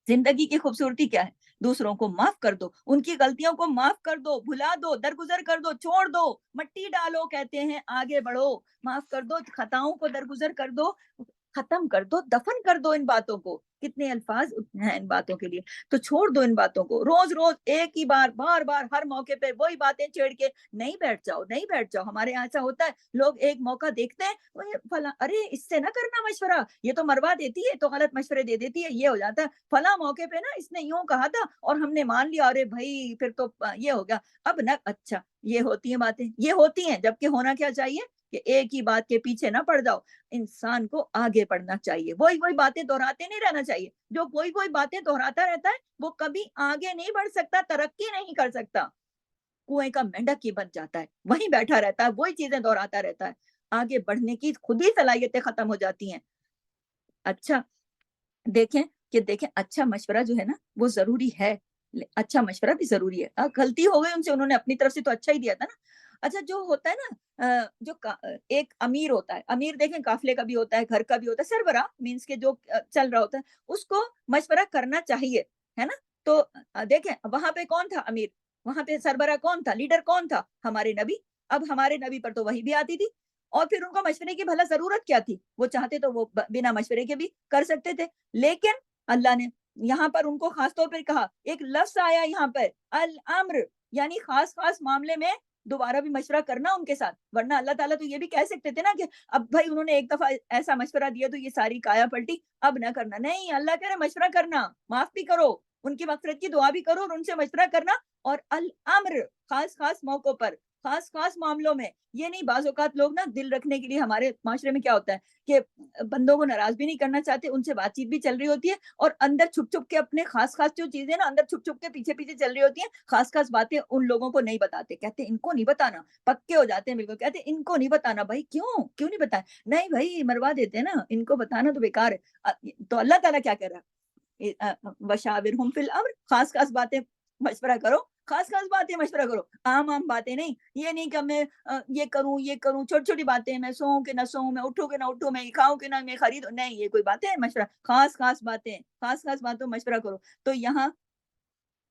زندگی کی خوبصورتی کیا ہے؟ دوسروں کو معاف کر دو، ان کی غلطیوں کو معاف کر دو، بھلا دو، درگزر کر دو، چھوڑ دو، مٹی ڈالو کہتے ہیں، آگے بڑھو، معاف کر دو، خطاؤں کو درگزر کر دو، ختم کر دو، دفن کر دو ان باتوں کو۔ کتنے الفاظ ہیں ان باتوں کے لیے، تو چھوڑ دو ان باتوں کو۔ روز روز ایک ہی بار بار ہر موقع پہ وہی باتیں چھیڑ کے نہیں بیٹھ جاؤ۔ ہمارے یہاں ایسا ہوتا ہے، لوگ ایک موقع دیکھتے ہیں، ارے اس سے نہ کرنا مشورہ، یہ تو مروا دیتی ہے، تو غلط مشورے دے دیتی ہے، یہ ہو جاتا ہے فلاں موقع پہ نا اس نے یوں کہا تھا اور ہم نے مان لیا، ارے بھائی پھر تو یہ ہو گیا اب نہ۔ اچھا یہ ہوتی ہیں باتیں، یہ ہوتی ہیں، جبکہ ہونا کیا چاہیے کہ ایک ہی بات کے پیچھے نہ پڑ جاؤ، انسان کو آگے بڑھنا چاہیے، وہی باتیں دہراتے نہیں رہنا چاہیے۔ جو کوئی باتیں دہراتا رہتا ہے وہ کبھی آگے نہیں بڑھ سکتا، ترقی نہیں کر سکتا، کنویں کا مینڈک ہی بن جاتا ہے، وہیں بیٹھا رہتا ہے، وہی چیزیں دہراتا رہتا ہے، آگے بڑھنے کی خود ہی صلاحیتیں ختم ہو جاتی ہیں۔ اچھا دیکھیں اچھا مشورہ جو ہے نا وہ ضروری ہے، اچھا مشورہ بھی ضروری ہے۔ غلطی ہو گئی ان سے، انہوں نے اپنی طرف سے تو اچھا ہی دیا تھا نا۔ اچھا جو ہوتا ہے نا جو ایک امیر ہوتا ہے، امیر دیکھیں قافلے کا بھی ہوتا ہے، گھر کا بھی ہوتا ہے، سربراہ مینس کے جو چل رہا ہوتا ہے، اس کو مشورہ کرنا چاہیے، ہے نا۔ تو دیکھیں وہاں پہ کون تھا امیر؟ وہاں پہ سربراہ کون تھا, لیڈر کون تھا؟ ہمارے نبی. اب ہمارے نبی پر تو وہی بھی آتی تھی, اور پھر ان کو مشورے کی بھلا ضرورت کیا تھی؟ وہ چاہتے تو وہ بنا مشورے کے بھی کر سکتے تھے. لیکن اللہ نے یہاں پر ان کو خاص طور پر کہا, ایک لفظ آیا یہاں پر الامر, یعنی خاص خاص معاملے میں دوبارہ بھی مشورہ کرنا ان کے ساتھ. ورنہ اللہ تعالیٰ تو یہ بھی کہہ سکتے تھے نا کہ اب بھائی انہوں نے ایک دفعہ ایسا مشورہ دیا تو یہ ساری کایا پلٹی, اب نہ کرنا. نہیں, اللہ کہہ رہے مشورہ کرنا, معاف بھی کرو, ان کی مغفرت کی دعا بھی کرو اور ان سے مشورہ کرنا. اور الامر خاص خاص موقعوں پر, خاص خاص معاملوں میں. یہ نہیں, بعض اوقات لوگ نا دل رکھنے کے لیے, ہمارے معاشرے میں کیا ہوتا ہے کہ بندوں کو ناراض بھی نہیں کرنا چاہتے, ان سے بات چیت بھی چل رہی ہوتی ہے, اور اندر چھپ چھپ کے اپنے خاص خاص جو چیزیں نا اندر چھپ چھپ کے پیچھے پیچھے چل رہی ہوتی ہیں, خاص خاص باتیں ان لوگوں کو نہیں بتاتے. کہتے ان کو نہیں بتانا, پکے ہو جاتے ہیں بالکل, کہتے ان کو نہیں بتانا. بھائی کیوں نہیں بتائیں؟ نہیں بھائی مروا دیتے ہیں نا, ان کو بتانا تو بیکار ہے. تو اللہ تعالیٰ کیا کہہ رہا ہے, وشاورہم فی الامر, خاص خاص باتیں مشورہ کرو, خاص خاص باتیں مشورہ کرو, عام باتیں نہیں. یہ نہیں کہ میں یہ کروں, چھوٹی چھوٹی باتیں, میں سوؤں کہ نہ سوؤں, میں اٹھوں کہ نہ اٹھوں, میں کھاؤں کہ نہ میں خریدوں, نہیں, یہ کوئی باتیں ہیں مشورہ؟ خاص خاص باتیں, خاص خاص باتوں مشورہ کرو. تو یہاں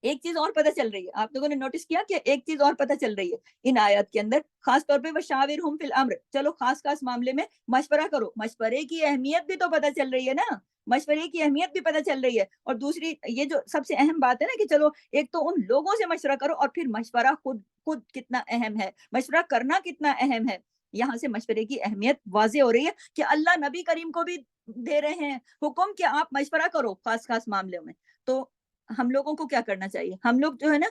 ایک چیز اور پتہ چل رہی ہے, آپ لوگوں نے نوٹس کیا کہ ایک چیز اور پتہ چل رہی ہے ان آیات کے اندر, خاص طور پہ وشاورہم فی الامر, چلو خاص خاص معاملے میں مشورہ کرو. مشورے کی اہمیت بھی تو پتہ چل رہی ہے نا, مشورے کی اہمیت بھی پتہ چل رہی ہے. اور دوسری یہ جو سب سے اہم بات ہے نا کہ چلو ایک تو ان لوگوں سے مشورہ کرو, اور پھر مشورہ خود کتنا اہم ہے, مشورہ کرنا کتنا اہم ہے. یہاں سے مشورے کی اہمیت واضح ہو رہی ہے کہ اللہ نبی کریم کو بھی دے رہے ہیں حکم کہ آپ مشورہ کرو خاص خاص معاملوں میں. تو ہم لوگوں کو کیا کرنا چاہیے؟ ہم لوگ جو ہے نا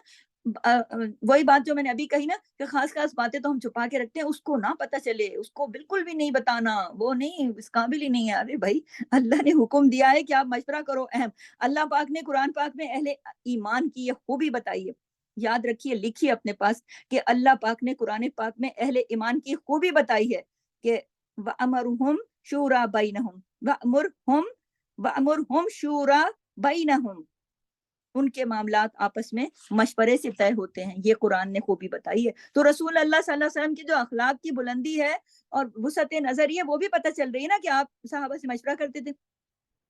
وہی بات جو میں نے ابھی کہی نا کہ خاص خاص باتیں تو ہم چھپا کے رکھتے ہیں, اس کو نہ پتہ چلے, اس کو بالکل بھی نہیں بتانا, وہ نہیں, اس قابل ہی نہیں ہے. ارے بھائی اللہ نے حکم دیا ہے کہ آپ مشورہ کرو. اہم, اللہ پاک نے قرآن پاک میں اہل ایمان کی یہ خوبی بتائی ہے. یاد رکھیے, لکھیے اپنے پاس کہ اللہ پاک نے قرآن پاک میں اہل ایمان کی خوبی بتائی ہے کہ وَأَمَرُهُمْ شُورَى بَيْنَهُمْ وَأَمُرْهُمْ شُورَى بَيْنَهُمْ, ان کے معاملات آپس میں مشورے سے طے ہوتے ہیں. یہ قرآن نے خوبی بتائی ہے. تو رسول اللہ صلی اللہ علیہ وسلم کی جو اخلاق کی بلندی ہے اور وسعت نظر ہے, وہ بھی پتہ چل رہی ہے نا کہ آپ صحابہ سے مشورہ کرتے تھے.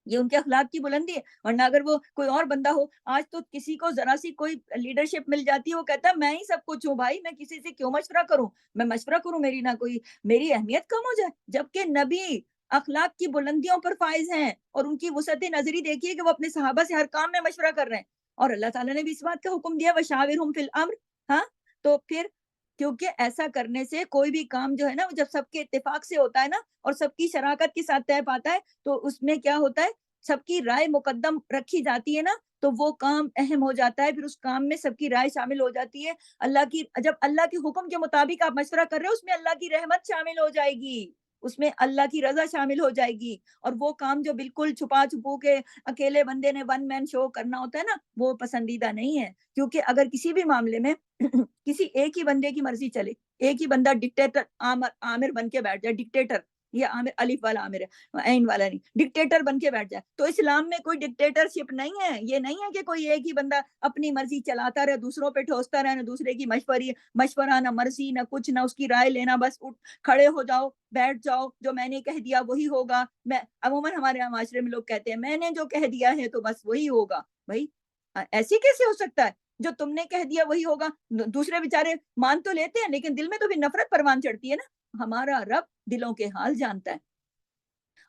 یہ ان کے اخلاق کی بلندی ہے. ورنہ اگر وہ کوئی اور بندہ ہو, آج تو کسی کو ذرا سی کوئی لیڈرشپ مل جاتی ہے, وہ کہتا ہے میں ہی سب کچھ ہوں بھائی, میں کسی سے کیوں مشورہ کروں, میں مشورہ کروں میری نہ کوئی میری اہمیت کم ہو جائے. جبکہ نبی اخلاق کی بلندیوں پر فائز ہیں, اور ان کی وسعت نظری دیکھیے کہ وہ اپنے صحابہ سے ہر کام میں مشورہ کر رہے ہیں. اور اللہ تعالیٰ نے بھی اس بات کا حکم دیا وشاورہم فی الامر. ہاں, تو پھر کیونکہ ایسا کرنے سے کوئی بھی کام جو ہے نا, جب سب کے اتفاق سے ہوتا ہے نا اور سب کی شراکت کے ساتھ طے پاتا ہے, تو اس میں کیا ہوتا ہے, سب کی رائے مقدم رکھی جاتی ہے نا, تو وہ کام اہم ہو جاتا ہے. پھر اس کام میں سب کی رائے شامل ہو جاتی ہے. جب اللہ کے حکم کے مطابق آپ مشورہ کر رہے ہو, اس میں اللہ کی رحمت شامل ہو جائے گی, اس میں اللہ کی رضا شامل ہو جائے گی. اور وہ کام جو بالکل چھپا چھپو کے اکیلے بندے نے ون مین شو کرنا ہوتا ہے نا, وہ پسندیدہ نہیں ہے. کیونکہ اگر کسی بھی معاملے میں کسی ایک ہی بندے کی مرضی چلے, ایک ہی بندہ ڈکٹیٹر عامر بن کے بیٹھ جائے, ڈکٹیٹر, یہ عامر الف والا عامر ہے, عین والا نہیں, ڈکٹیٹر بن کے بیٹھ جائے, تو اسلام میں کوئی ڈکٹیٹرشپ نہیں ہے. یہ نہیں ہے کہ کوئی ایک ہی بندہ اپنی مرضی چلاتا رہے, دوسروں پہ ٹھوستا رہے, نہ دوسرے کی مشورہ, نہ مرضی, نہ کچھ, نہ اس کی رائے لینا, بس کھڑے ہو جاؤ, بیٹھ جاؤ, جو میں نے کہہ دیا وہی ہوگا. عموماً ہمارے معاشرے میں لوگ کہتے ہیں میں نے جو کہہ دیا ہے تو بس وہی ہوگا. بھائی ایسے کیسے ہو سکتا ہے؟ جو تم نے کہہ دیا وہی ہوگا. دوسرے بیچارے مان تو لیتے ہیں, لیکن دل میں تو بھی نفرت پروان چڑھتی ہے نا. ہمارا رب دلوں کے حال جانتا ہے,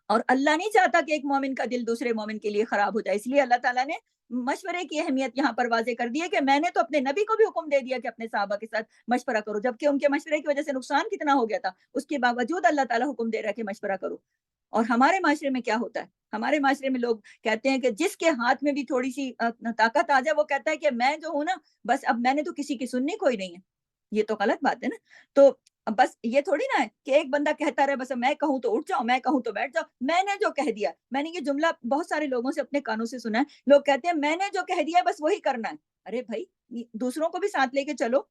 اور اللہ نہیں چاہتا کہ ایک مومن کا دل دوسرے مومن کے لیے خراب ہو جائے. اس لیے اللہ تعالیٰ نے مشورے کی اہمیت یہاں پر واضح کر دی ہے کہ میں نے تو اپنے نبی کو بھی حکم دے دیا کہ اپنے صحابہ کے ساتھ مشورہ کرو, جبکہ ان کے مشورے کی وجہ سے نقصان کتنا ہو گیا تھا. اس کے باوجود اللہ تعالیٰ حکم دے رہا ہے کہ مشورہ کرو. اور ہمارے معاشرے میں کیا ہوتا ہے, ہمارے معاشرے میں لوگ کہتے ہیں کہ جس کے ہاتھ میں بھی تھوڑی سی طاقت آ جائے, وہ کہتا ہے کہ میں جو ہوں نا, بس اب میں نے تو کسی کی سننی کوئی نہیں ہے. یہ تو غلط بات ہے نا. تو بس یہ تھوڑی نا ہے کہ ایک بندہ کہتا رہے بس میں کہوں تو اٹھ جاؤ, میں کہوں تو بیٹھ جاؤ, میں نے جو کہہ دیا. میں نے یہ جملہ بہت سارے لوگوں سے اپنے کانوں سے سنا ہے, لوگ کہتے ہیں میں نے جو کہہ دیا بس وہی کرنا ہے. ارے بھائی دوسروں کو بھی ساتھ لے کے چلو,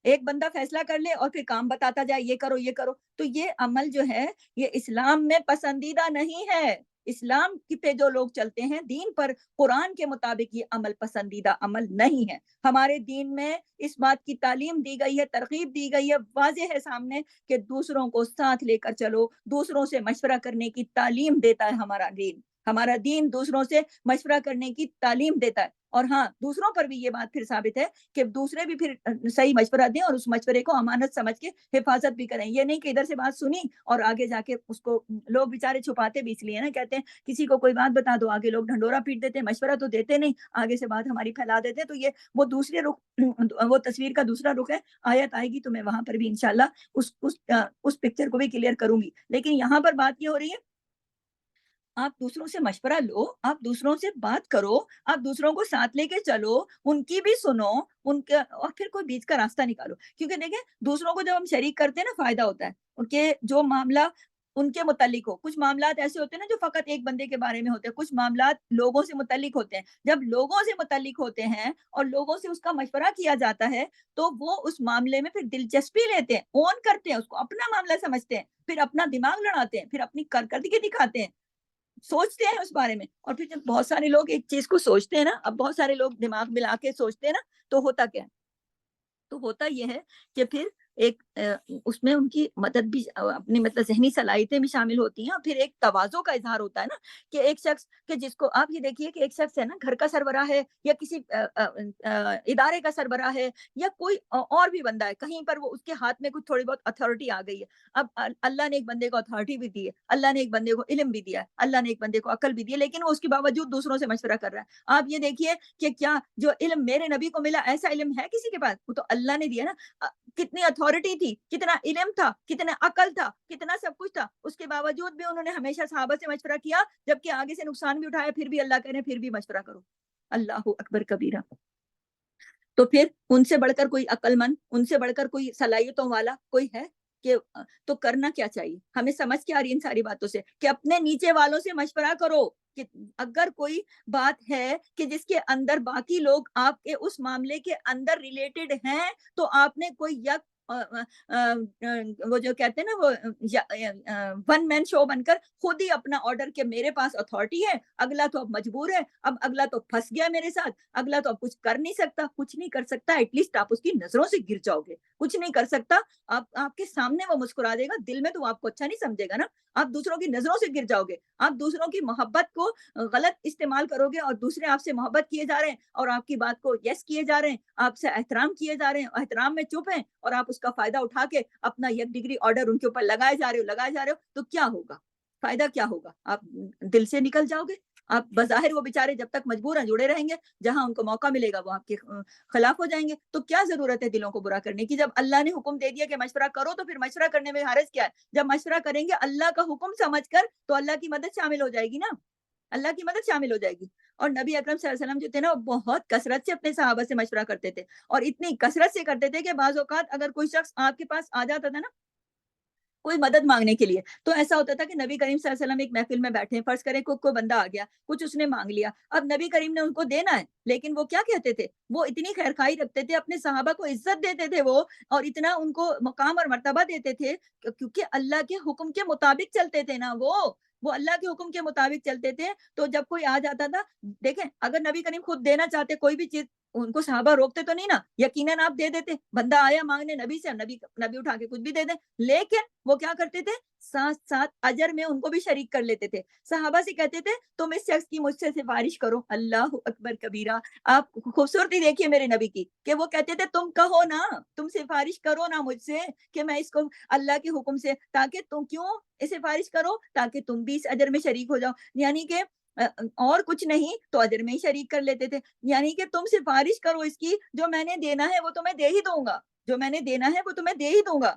ایک بندہ فیصلہ کر لے اور پھر کام بتاتا جائے, یہ کرو یہ کرو, تو یہ عمل جو ہے یہ اسلام میں پسندیدہ نہیں ہے. اسلام پہ جو لوگ چلتے ہیں دین پر, قرآن کے مطابق یہ عمل پسندیدہ عمل نہیں ہے. ہمارے دین میں اس بات کی تعلیم دی گئی ہے, ترغیب دی گئی ہے, واضح ہے سامنے کہ دوسروں کو ساتھ لے کر چلو, دوسروں سے مشورہ کرنے کی تعلیم دیتا ہے ہمارا دین. ہمارا دین دوسروں سے مشورہ کرنے کی تعلیم دیتا ہے، اور ہاں دوسروں پر بھی یہ بات پھر ثابت ہے کہ دوسرے بھی پھر صحیح مشورہ دیں اور اس مشورے کو امانت سمجھ کے حفاظت بھی کریں. یہ نہیں کہ ادھر سے بات سنی اور آگے جا کے اس کو لوگ بیچارے چھپاتے بھی اس لیے نا، کہتے ہیں کسی کو کوئی بات بتا دو، آگے لوگ ڈھنڈورا پیٹ دیتے ہیں، مشورہ تو دیتے نہیں، آگے سے بات ہماری پھیلا دیتے ہیں. تو یہ وہ دوسرے رخ، وہ تصویر کا دوسرا رخ ہے. آیت آئے گی تو میں وہاں پر بھی انشاءاللہ اس پکچر کو بھی کلیئر کروں گی. لیکن یہاں پر بات یہ ہو رہی ہے آپ دوسروں سے مشورہ لو، آپ دوسروں سے بات کرو، آپ دوسروں کو ساتھ لے کے چلو، ان کی بھی سنو، ان کے، اور پھر کوئی بیچ کا راستہ نکالو. کیونکہ دیکھیں دوسروں کو جب ہم شریک کرتے ہیں نا فائدہ ہوتا ہے، ان کے جو معاملہ ان کے متعلق ہو. کچھ معاملات ایسے ہوتے ہیں نا جو فقط ایک بندے کے بارے میں ہوتے ہیں، کچھ معاملات لوگوں سے متعلق ہوتے ہیں. جب لوگوں سے متعلق ہوتے ہیں اور لوگوں سے اس کا مشورہ کیا جاتا ہے تو وہ اس معاملے میں پھر دلچسپی لیتے ہیں، اون کرتے ہیں، اس کو اپنا معاملہ سمجھتے ہیں، پھر اپنا دماغ لڑاتے ہیں، پھر اپنی کارکردگی دکھاتے ہیں، سوچتے ہیں اس بارے میں. اور پھر جب بہت سارے لوگ ایک چیز کو سوچتے ہیں نا، اب بہت سارے لوگ دماغ ملا کے سوچتے ہیں نا، تو ہوتا کیا ہے؟ تو ہوتا یہ ہے کہ پھر ایک اس میں ان کی مدد بھی، اپنی مطلب ذہنی صلاحیتیں بھی شامل ہوتی ہیں، اور پھر ایک تواضع کا اظہار ہوتا ہے نا، کہ ایک شخص کہ جس کو آپ یہ دیکھیے کہ ایک شخص ہے نا گھر کا سربراہ ہے، یا کسی ادارے کا سربراہ ہے، یا کوئی اور بھی بندہ ہے کہیں پر، وہ اس کے ہاتھ میں کچھ تھوڑی بہت اتھارٹی آ گئی ہے. اب اللہ نے ایک بندے کو اتھارٹی بھی دی ہے، اللہ نے ایک بندے کو علم بھی دیا ہے، اللہ نے ایک بندے کو عقل بھی دی ہے، لیکن وہ اس کے باوجود دوسروں سے مشورہ کر رہا ہے. آپ یہ دیکھیے کہ کیا جو علم میرے نبی کو ملا ایسا علم ہے کسی کے پاس؟ وہ تو اللہ نے دیا نا. کتنی اتھارٹی تھی، کتنا علم تھا، کتنا عقل تھا، کتنا سب کچھ تھا، اس کے باوجود بھی انہوں نے ہمیشہ صحابہ سے مشورہ کیا، جبکہ آگے سے نقصان بھی اٹھایا، پھر بھی اللہ کہہ رہے ہیں پھر بھی مشورہ کرو. اللہ اکبر کبیرہ. تو پھر ان سے بڑھ کر کوئی عقل مند، ان سے بڑھ کر کوئی صلاحیتوں والا کوئی ہے کہ تو کرنا کیا چاہیے؟ ہمیں سمجھ کے آ رہی ان ساری باتوں سے کہ اپنے نیچے والوں سے مشورہ کرو، کہ اگر کوئی بات ہے کہ جس کے اندر باقی لوگ آپ کے اس معاملے کے اندر ریلیٹڈ ہیں، تو آپ نے کوئی یک وہ جو کہتے ہیں نا وہ ون مین شو بن کر خود ہی اپنا آرڈر کہ میرے پاس اتھارٹی ہے، اگلا تو اب مجبور ہے، اب اگلا تو پھنس گیا میرے ساتھ، اگلا تو اب کچھ کر نہیں سکتا. کچھ نہیں کر سکتا، ایٹ لیسٹ آپ اس کی نظروں سے گر جاؤ گے. کچھ نہیں کر سکتا، آپ کے سامنے وہ مسکرا دے گا، دل میں تو آپ کو اچھا نہیں سمجھے گا نا. آپ دوسروں کی نظروں سے گر جاؤ گے، آپ دوسروں کی محبت کو غلط استعمال کرو گے، اور دوسرے آپ سے محبت کیے جا رہے ہیں اور آپ کی بات کو یس کیے جا رہے ہیں، آپ سے احترام کیے جا رہے ہیں، احترام میں چپ ہیں، اور آپ اس کا فائدہ اٹھا کے اپنا یک ڈگری آرڈر ان کے اوپر لگائے جا رہے ہو، تو کیا ہوگا؟ فائدہ کیا ہوگا؟ آپ دل سے نکل جاؤ گے. آپ بظاہر وہ بیچارے جب تک مجبور ہیں جڑے رہیں گے، جہاں ان کو موقع ملے گا وہ آپ کے خلاف ہو جائیں گے. تو کیا ضرورت ہے دلوں کو برا کرنے کی؟ جب اللہ نے حکم دے دیا کہ مشورہ کرو، تو پھر مشورہ کرنے میں حرج کیا ہے؟ جب مشورہ کریں گے اللہ کا حکم سمجھ کر، تو اللہ کی مدد شامل ہو جائے گی نا، اللہ کی مدد شامل ہو جائے گی. اور نبی اکرم صلی اللہ علیہ وسلم جو تھے نا، وہ بہت کثرت سے اپنے صحابہ سے مشورہ کرتے تھے، اور اتنی کثرت سے کرتے تھے کہ بعض اوقات اگر کوئی شخص آپ کے پاس آ جاتا تھا نا کوئی مدد مانگنے کے لیے، تو ایسا ہوتا تھا کہ نبی کریم صلی اللہ علیہ وسلم ایک محفل میں بیٹھے ہیں، فرض کریں کوئی بندہ آ گیا، کچھ اس نے مانگ لیا، اب نبی کریم نے ان کو دینا ہے، لیکن وہ کیا کہتے تھے؟ وہ اتنی خیرخواہی رکھتے تھے، اپنے صحابہ کو عزت دیتے تھے وہ، اور اتنا ان کو مقام اور مرتبہ دیتے تھے، کیونکہ اللہ کے حکم کے مطابق چلتے تھے نا وہ اللہ کے حکم کے مطابق چلتے تھے. تو جب کوئی آ جاتا تھا، دیکھیں اگر نبی کریم خود دینا چاہتے کوئی بھی چیز، ان کو صحابہ روکتے تو نہیں نا، یقیناً آپ دے دیتے. بندہ آیا مانگنے نبی سے، نبی اٹھا کے کچھ بھی دے دیں، لیکن وہ کیا کرتے تھے؟ ساتھ ساتھ اجر میں ان کو بھی شریک کر لیتے تھے. صحابہ سے کہتے تھے تم اس شخص کی مجھ سے سفارش کرو. اللہ اکبر کبیرہ. آپ خوبصورتی دیکھیے میرے نبی کی، کہ وہ کہتے تھے تم کہو نا، تم سفارش کرو نا مجھ سے، کہ میں اس کو اللہ کے حکم سے، تاکہ تم کیوں سفارش کرو؟ تاکہ تم بھی اس اجر میں شریک ہو جاؤ. یعنی کہ اور کچھ نہیں تو اجر میں ہی شریک کر لیتے تھے. یعنی کہ تم سفارش کرو اس کی، جو میں نے دینا ہے وہ تمہیں دے ہی دوں گا، جو میں نے دینا ہے وہ تمہیں دے ہی دوں گا.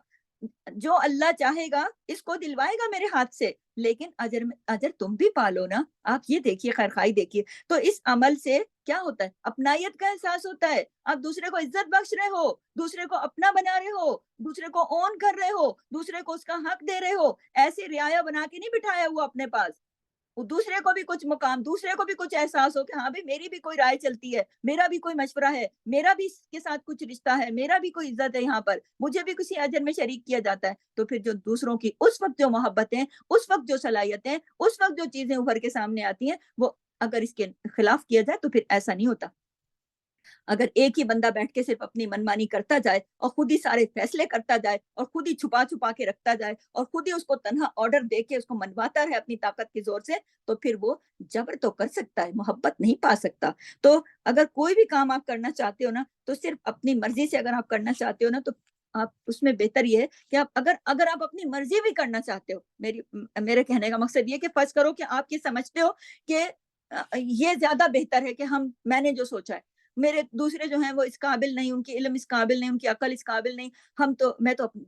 جو اللہ چاہے گا اس کو دلوائے گا میرے ہاتھ سے، لیکن اجر تم بھی پالو نا. آپ یہ دیکھیے خیرخواہی دیکھیے. تو اس عمل سے کیا ہوتا ہے؟ اپنائیت کا احساس ہوتا ہے. آپ دوسرے کو عزت بخش رہے ہو، دوسرے کو اپنا بنا رہے ہو، دوسرے کو اون کر رہے ہو، دوسرے کو اس کا حق دے رہے ہو. ایسے رعایا بنا کے نہیں بٹھایا ہوا اپنے پاس. دوسرے کو بھی کچھ مقام، دوسرے کو بھی کچھ احساس ہو کہ ہاں بھائی میری بھی کوئی رائے چلتی ہے، میرا بھی کوئی مشورہ ہے، میرا بھی اس کے ساتھ کچھ رشتہ ہے، میرا بھی کوئی عزت ہے یہاں پر، مجھے بھی کسی اجر میں شریک کیا جاتا ہے. تو پھر جو دوسروں کی اس وقت جو محبتیں، اس وقت جو صلاحیتیں، اس وقت جو چیزیں ابھر کے سامنے آتی ہیں، وہ اگر اس کے خلاف کیا جائے تو پھر ایسا نہیں ہوتا. اگر ایک ہی بندہ بیٹھ کے صرف اپنی منمانی کرتا جائے اور خود ہی سارے فیصلے کرتا جائے اور خود ہی چھپا چھپا کے رکھتا جائے اور خود ہی اس کو تنہا آرڈر دے کے اس کو منواتا رہے اپنی طاقت کے زور سے، تو پھر وہ جبر تو کر سکتا ہے، محبت نہیں پا سکتا۔ تو اگر کوئی بھی کام آپ کرنا چاہتے ہو نا، تو صرف اپنی مرضی سے اگر آپ کرنا چاہتے ہو نا، تو آپ اس میں بہتر یہ ہے کہ آپ اگر آپ اپنی مرضی بھی کرنا چاہتے ہو، میرے کہنے کا مقصد یہ کہ فرض کرو کہ آپ یہ سمجھتے ہو کہ یہ زیادہ بہتر ہے کہ میں نے جو سوچا ہے، میرے دوسرے جو ہیں وہ اس قابل نہیں، ان کی علم اس قابل نہیں، ان کی عقل اس قابل نہیں،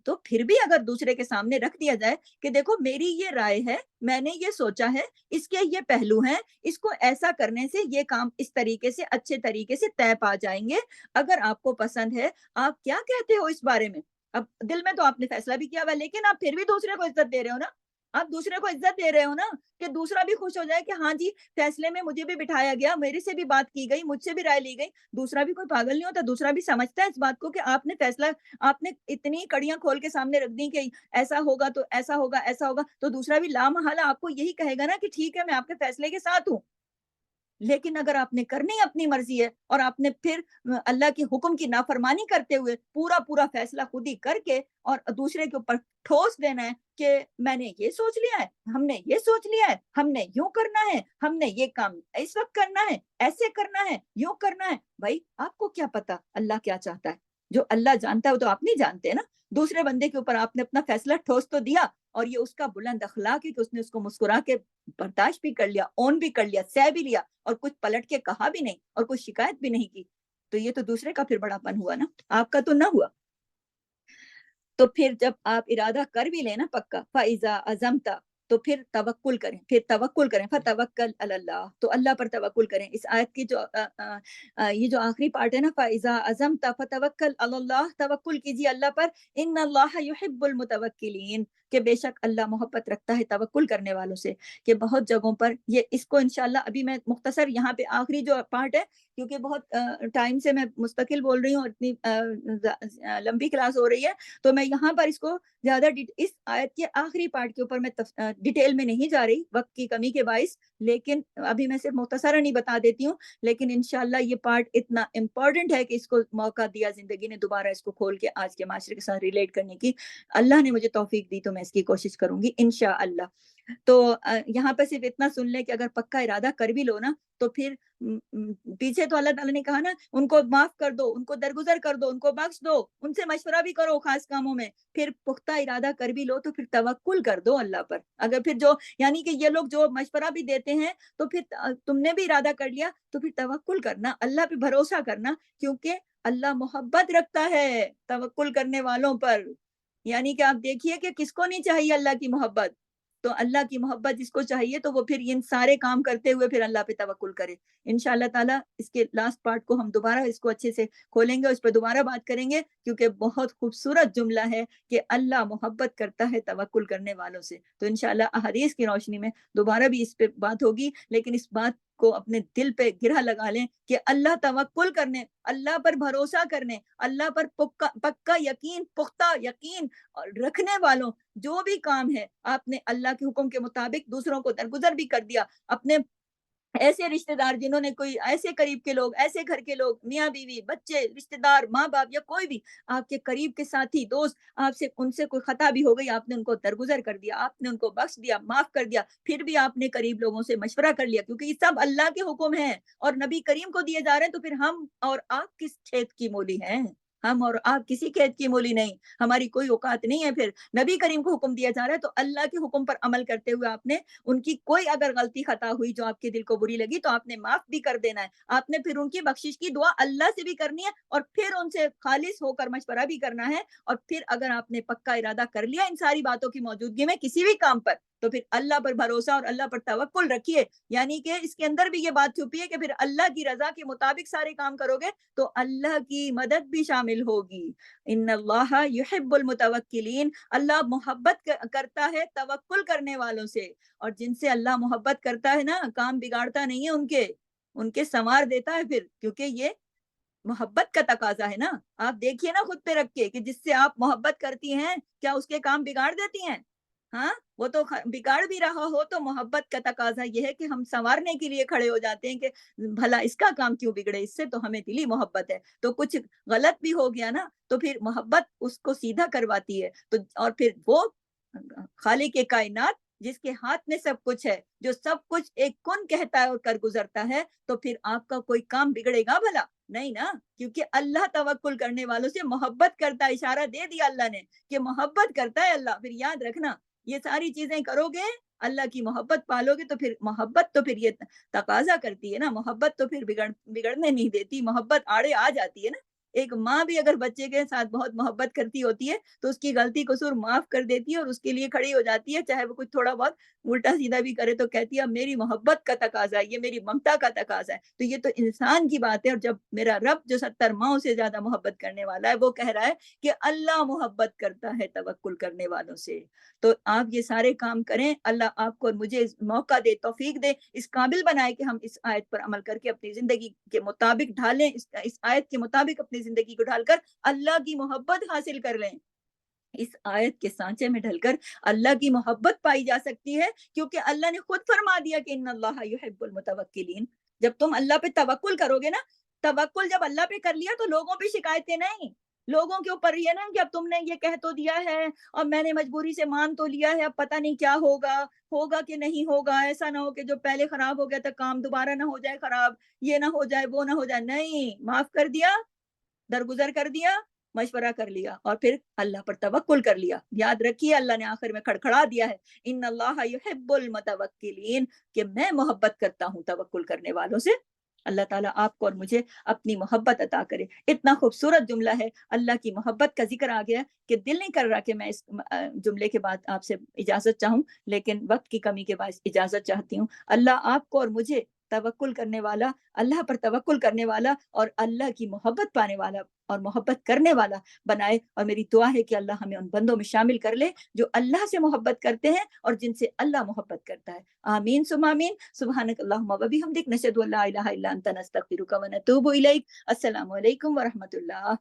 تو پھر بھی اگر دوسرے کے سامنے رکھ دیا جائے کہ دیکھو میری یہ رائے ہے، میں نے یہ سوچا ہے، اس کے یہ پہلو ہیں، اس کو ایسا کرنے سے یہ کام اس طریقے سے اچھے طریقے سے طے پا جائیں گے، اگر آپ کو پسند ہے، آپ کیا کہتے ہو اس بارے میں؟ اب دل میں تو آپ نے فیصلہ بھی کیا ہوا، لیکن آپ پھر بھی دوسرے کو عزت دے رہے ہو نا، آپ دوسرے کو عزت دے رہے ہو نا، کہ دوسرا بھی خوش ہو جائے کہ ہاں جی، فیصلے میں مجھے بھی بٹھایا گیا، میرے سے بھی بات کی گئی، مجھ سے بھی رائے لی گئی۔ دوسرا بھی کوئی پاگل نہیں ہوتا، دوسرا بھی سمجھتا ہے اس بات کو کہ آپ نے فیصلہ، آپ نے اتنی کڑیاں کھول کے سامنے رکھ دی کہ ایسا ہوگا تو ایسا ہوگا، ایسا ہوگا، تو دوسرا بھی لامحالہ آپ کو یہی کہے گا نا کہ ٹھیک ہے، میں آپ کے فیصلے کے ساتھ ہوں۔ لیکن اگر آپ نے کرنی اپنی مرضی ہے اور آپ نے پھر اللہ کے حکم کی نافرمانی کرتے ہوئے پورا فیصلہ خود ہی کر کے اور دوسرے کے اوپر ٹھوس دینا ہے کہ میں نے یہ سوچ لیا ہے، ہم نے یہ سوچ لیا ہے، ہم نے یوں کرنا ہے، ہم نے یہ کام اس وقت کرنا ہے، ایسے کرنا ہے، یوں کرنا ہے، بھائی آپ کو کیا پتا اللہ کیا چاہتا ہے؟ جو اللہ جانتا ہے وہ تو آپ نہیں جانتے نا۔ دوسرے بندے کے اوپر آپ نے اپنا فیصلہ ٹھوس تو دیا، اور یہ اس کا بلند اخلاق ہے کہ اس نے اس کو مسکرا کے برداشت بھی کر لیا، اون بھی کر لیا، سہ بھی لیا، اور کچھ پلٹ کے کہا بھی نہیں اور کوئی شکایت بھی نہیں کی، تو یہ تو دوسرے کا پھر بڑا پن ہوا نا، آپ کا تو نہ ہوا۔ تو پھر جب آپ ارادہ کر بھی لیں نا پکا، فَإِذَا عَزَمْتَ، تو پھر توکل کریں، فَتَوَكَّلْ عَلَى اللَّهِ، تو اللہ پر توکل کریں۔ اس آیت کی جو یہ جو آخری پارٹ ہے نا، فَإِذَا عَزَمْتَ فَتَوَكَّلْ عَلَى اللَّهِ، توکل کیجیے اللہ پر، ان اللہ یحب المتوکلین، کہ بے شک اللہ محبت رکھتا ہے توکل کرنے والوں سے۔ کہ بہت جگہوں پر یہ، اس کو انشاءاللہ ابھی میں مختصر یہاں پہ آخری جو پارٹ ہے، کیونکہ بہت ٹائم سے میں مستقل بول رہی ہوں اور اتنی لمبی کلاس ہو رہی ہے، تو میں یہاں پر اس کو زیادہ اس آیت کے آخری پارٹ کے اوپر میں ڈیٹیل میں نہیں جا رہی وقت کی کمی کے باعث، لیکن ابھی میں صرف مختصراً ہی بتا دیتی ہوں، لیکن انشاءاللہ یہ پارٹ اتنا امپورٹنٹ ہے کہ اس کو موقع دیا زندگی نے دوبارہ اس کو کھول کے آج کے معاشرے کے ساتھ ریلیٹ کرنے کی، اللہ نے مجھے توفیق دی تو میں اس کی کوشش کروں گی انشاءاللہ۔ تو یہاں پہ صرف اتنا سن لیں کہ اگر پکا ارادہ کر بھی لو نا، تو پھر پیچھے تو اللہ تعالیٰ نے کہا نا، ان کو معاف کر دو، ان کو درگزر کر دو، ان کو بخش دو، ان سے مشورہ بھی کرو خاص کاموں میں، پھر پختہ ارادہ کر بھی لو تو پھر توکل کر دو اللہ پر۔ اگر پھر جو، یعنی کہ یہ لوگ جو مشورہ بھی دیتے ہیں، تو پھر تم نے بھی ارادہ کر لیا تو پھر توکل کرنا، اللہ پہ بھروسہ کرنا، کیونکہ اللہ محبت رکھتا ہے توکل کرنے والوں پر۔ یعنی کہ آپ دیکھیے کہ کس کو نہیں چاہیے اللہ کی محبت، تو اللہ کی محبت جس کو چاہیے تو وہ پھر ان سارے کام کرتے ہوئے پھر اللہ پہ توکل کرے۔ انشاءاللہ تعالیٰ اس کے لاسٹ پارٹ کو ہم دوبارہ اس کو اچھے سے کھولیں گے، اس پہ دوبارہ بات کریں گے، کیونکہ بہت خوبصورت جملہ ہے کہ اللہ محبت کرتا ہے توکل کرنے والوں سے۔ تو انشاءاللہ احادیث کی روشنی میں دوبارہ بھی اس پہ بات ہوگی، لیکن اس بات کو اپنے دل پہ گرہ لگا لیں کہ اللہ توکل کرنے، اللہ پر بھروسہ کرنے، اللہ پر پکا یقین، پختہ یقین رکھنے والوں، جو بھی کام ہے آپ نے اللہ کے حکم کے مطابق دوسروں کو درگزر بھی کر دیا، اپنے ایسے رشتہ دار جنہوں نے کوئی ایسے قریب کے لوگ، ایسے گھر کے لوگ، میاں بیوی، بچے، رشتہ دار، ماں باپ، یا کوئی بھی آپ کے قریب کے ساتھی، دوست، آپ سے ان سے کوئی خطا بھی ہو گئی، آپ نے ان کو درگزر کر دیا، آپ نے ان کو بخش دیا، معاف کر دیا، پھر بھی آپ نے قریب لوگوں سے مشورہ کر لیا، کیونکہ یہ سب اللہ کے حکم ہیں اور نبی کریم کو دیے جا رہے ہیں، تو پھر ہم اور آپ کس کھیت کی مولی ہیں؟ ہم اور آپ کسی کھیت کی مولی نہیں، ہماری کوئی اوقات نہیں ہے۔ پھر نبی کریم کو حکم دیا جا رہا ہے تو اللہ کے حکم پر عمل کرتے ہوئے آپ نے ان کی کوئی اگر غلطی خطا ہوئی جو آپ کے دل کو بری لگی تو آپ نے معاف بھی کر دینا ہے، آپ نے پھر ان کی بخشش کی دعا اللہ سے بھی کرنی ہے، اور پھر ان سے خالص ہو کر مشورہ بھی کرنا ہے، اور پھر اگر آپ نے پکا ارادہ کر لیا ان ساری باتوں کی موجودگی میں کسی بھی کام پر، تو پھر اللہ پر بھروسہ اور اللہ پر توکل رکھیے۔ یعنی کہ اس کے اندر بھی یہ بات چھپی ہے کہ پھر اللہ کی رضا کے مطابق سارے کام کرو گے تو اللہ کی مدد بھی شامل ہوگی۔ ان اللہ یحب المتوکلین، اللہ محبت کرتا ہے توکل کرنے والوں سے، اور جن سے اللہ محبت کرتا ہے نا، کام بگاڑتا نہیں ہے ان کے سنوار دیتا ہے پھر، کیونکہ یہ محبت کا تقاضا ہے نا۔ آپ دیکھیے نا خود پہ رکھ کے کہ جس سے آپ محبت کرتی ہیں کیا اس کے کام بگاڑ دیتی ہیں؟ ہاں وہ تو بگاڑ بھی رہا ہو تو محبت کا تقاضا یہ ہے کہ ہم سنوارنے کے لیے کھڑے ہو جاتے ہیں کہ بھلا اس کا کام کیوں بگڑے، اس سے تو ہمیں دلی محبت ہے، تو کچھ غلط بھی ہو گیا نا تو پھر محبت اس کو سیدھا کرواتی ہے، تو اور پھر وہ خالق کائنات جس کے ہاتھ میں سب کچھ ہے، جو سب کچھ ایک کن کہتا ہے اور کر گزرتا ہے، تو پھر آپ کا کوئی کام بگڑے گا بھلا؟ نہیں نا، کیونکہ اللہ توکل کرنے والوں سے محبت کرتا ہے، اشارہ دے دیا اللہ نے کہ محبت کرتا ہے اللہ، پھر یاد رکھنا یہ ساری چیزیں کرو گے، اللہ کی محبت پالو گے، تو پھر محبت تو پھر یہ تقاضا کرتی ہے نا، محبت تو پھر بگڑنے نہیں دیتی، محبت آڑے آ جاتی ہے نا۔ ایک ماں بھی اگر بچے کے ساتھ بہت محبت کرتی ہوتی ہے تو اس کی غلطی قصور معاف کر دیتی ہے اور اس کے لیے کھڑی ہو جاتی ہے، چاہے وہ کچھ تھوڑا بہت الٹا سیدھا بھی کرے تو کہتی ہے میری محبت کا تقاضا ہے، یہ میری ممتا کا تقاضا ہے۔ تو یہ تو انسان کی بات ہے، اور جب میرا رب جو 70 ماؤں سے زیادہ محبت کرنے والا ہے وہ کہہ رہا ہے کہ اللہ محبت کرتا ہے توکل کرنے والوں سے، تو آپ یہ سارے کام کریں، اللہ آپ کو اور مجھے موقع دے، توفیق دے، اس قابل بنائے کہ ہم اس آیت پر عمل کر کے اپنی زندگی کے مطابق ڈھالیں، اس آیت کے مطابق اپنی زندگی کو ڈھال کر اللہ کی محبت حاصل کر لیں۔ اس آیت کے سانچے میں ڈھل کر اللہ کی محبت پائی جا سکتی ہے، کیونکہ اللہ نے خود فرما دیا کہ ان اللہ یحب المتوکلین۔ جب تم اللہ پہ توکل کرو گے نا، توکل جب اللہ پہ کر لیا تو لوگوں پہ شکایتیں نہیں، لوگوں کے اوپر یہ نا کہ اب تم نے یہ کہہ تو دیا ہے اور میں نے مجبوری سے مان تو لیا ہے، اب پتہ نہیں کیا ہوگا، ہوگا کہ نہیں ہوگا، ایسا نہ ہو کہ جو پہلے خراب ہو گیا تھا کام دوبارہ نہ ہو جائے خراب، یہ نہ ہو جائے وہ نہ ہو جائے، نہیں، معاف کر دیا، درگزر کر دیا، مشورہ کر لیا اور پھر اللہ پر توکل کر لیا۔ یاد رکھیے اللہ نے آخر میں کھڑکھڑا دیا ہے ان اللہ یحب المتوکلین، کہ میں محبت کرتا ہوں توکل کرنے والوں سے۔ اللہ تعالیٰ آپ کو اور مجھے اپنی محبت عطا کرے۔ اتنا خوبصورت جملہ ہے، اللہ کی محبت کا ذکر آ گیا کہ دل نہیں کر رہا کہ میں اس جملے کے بعد آپ سے اجازت چاہوں، لیکن وقت کی کمی کے باعث اجازت چاہتی ہوں۔ اللہ آپ کو اور مجھے توکل کرنے والا، اللہ پر توکل کرنے والا اور اللہ کی محبت پانے والا اور محبت کرنے والا بنائے، اور میری دعا ہے کہ اللہ ہمیں ان بندوں میں شامل کر لے جو اللہ سے محبت کرتے ہیں اور جن سے اللہ محبت کرتا ہے۔ آمین ثم آمین۔ سبحانک اللہم و بحمدک، نشہد ان لا الہ الا انت، نستغفرک و نتوب الیک۔ السلام علیکم ورحمۃ اللہ۔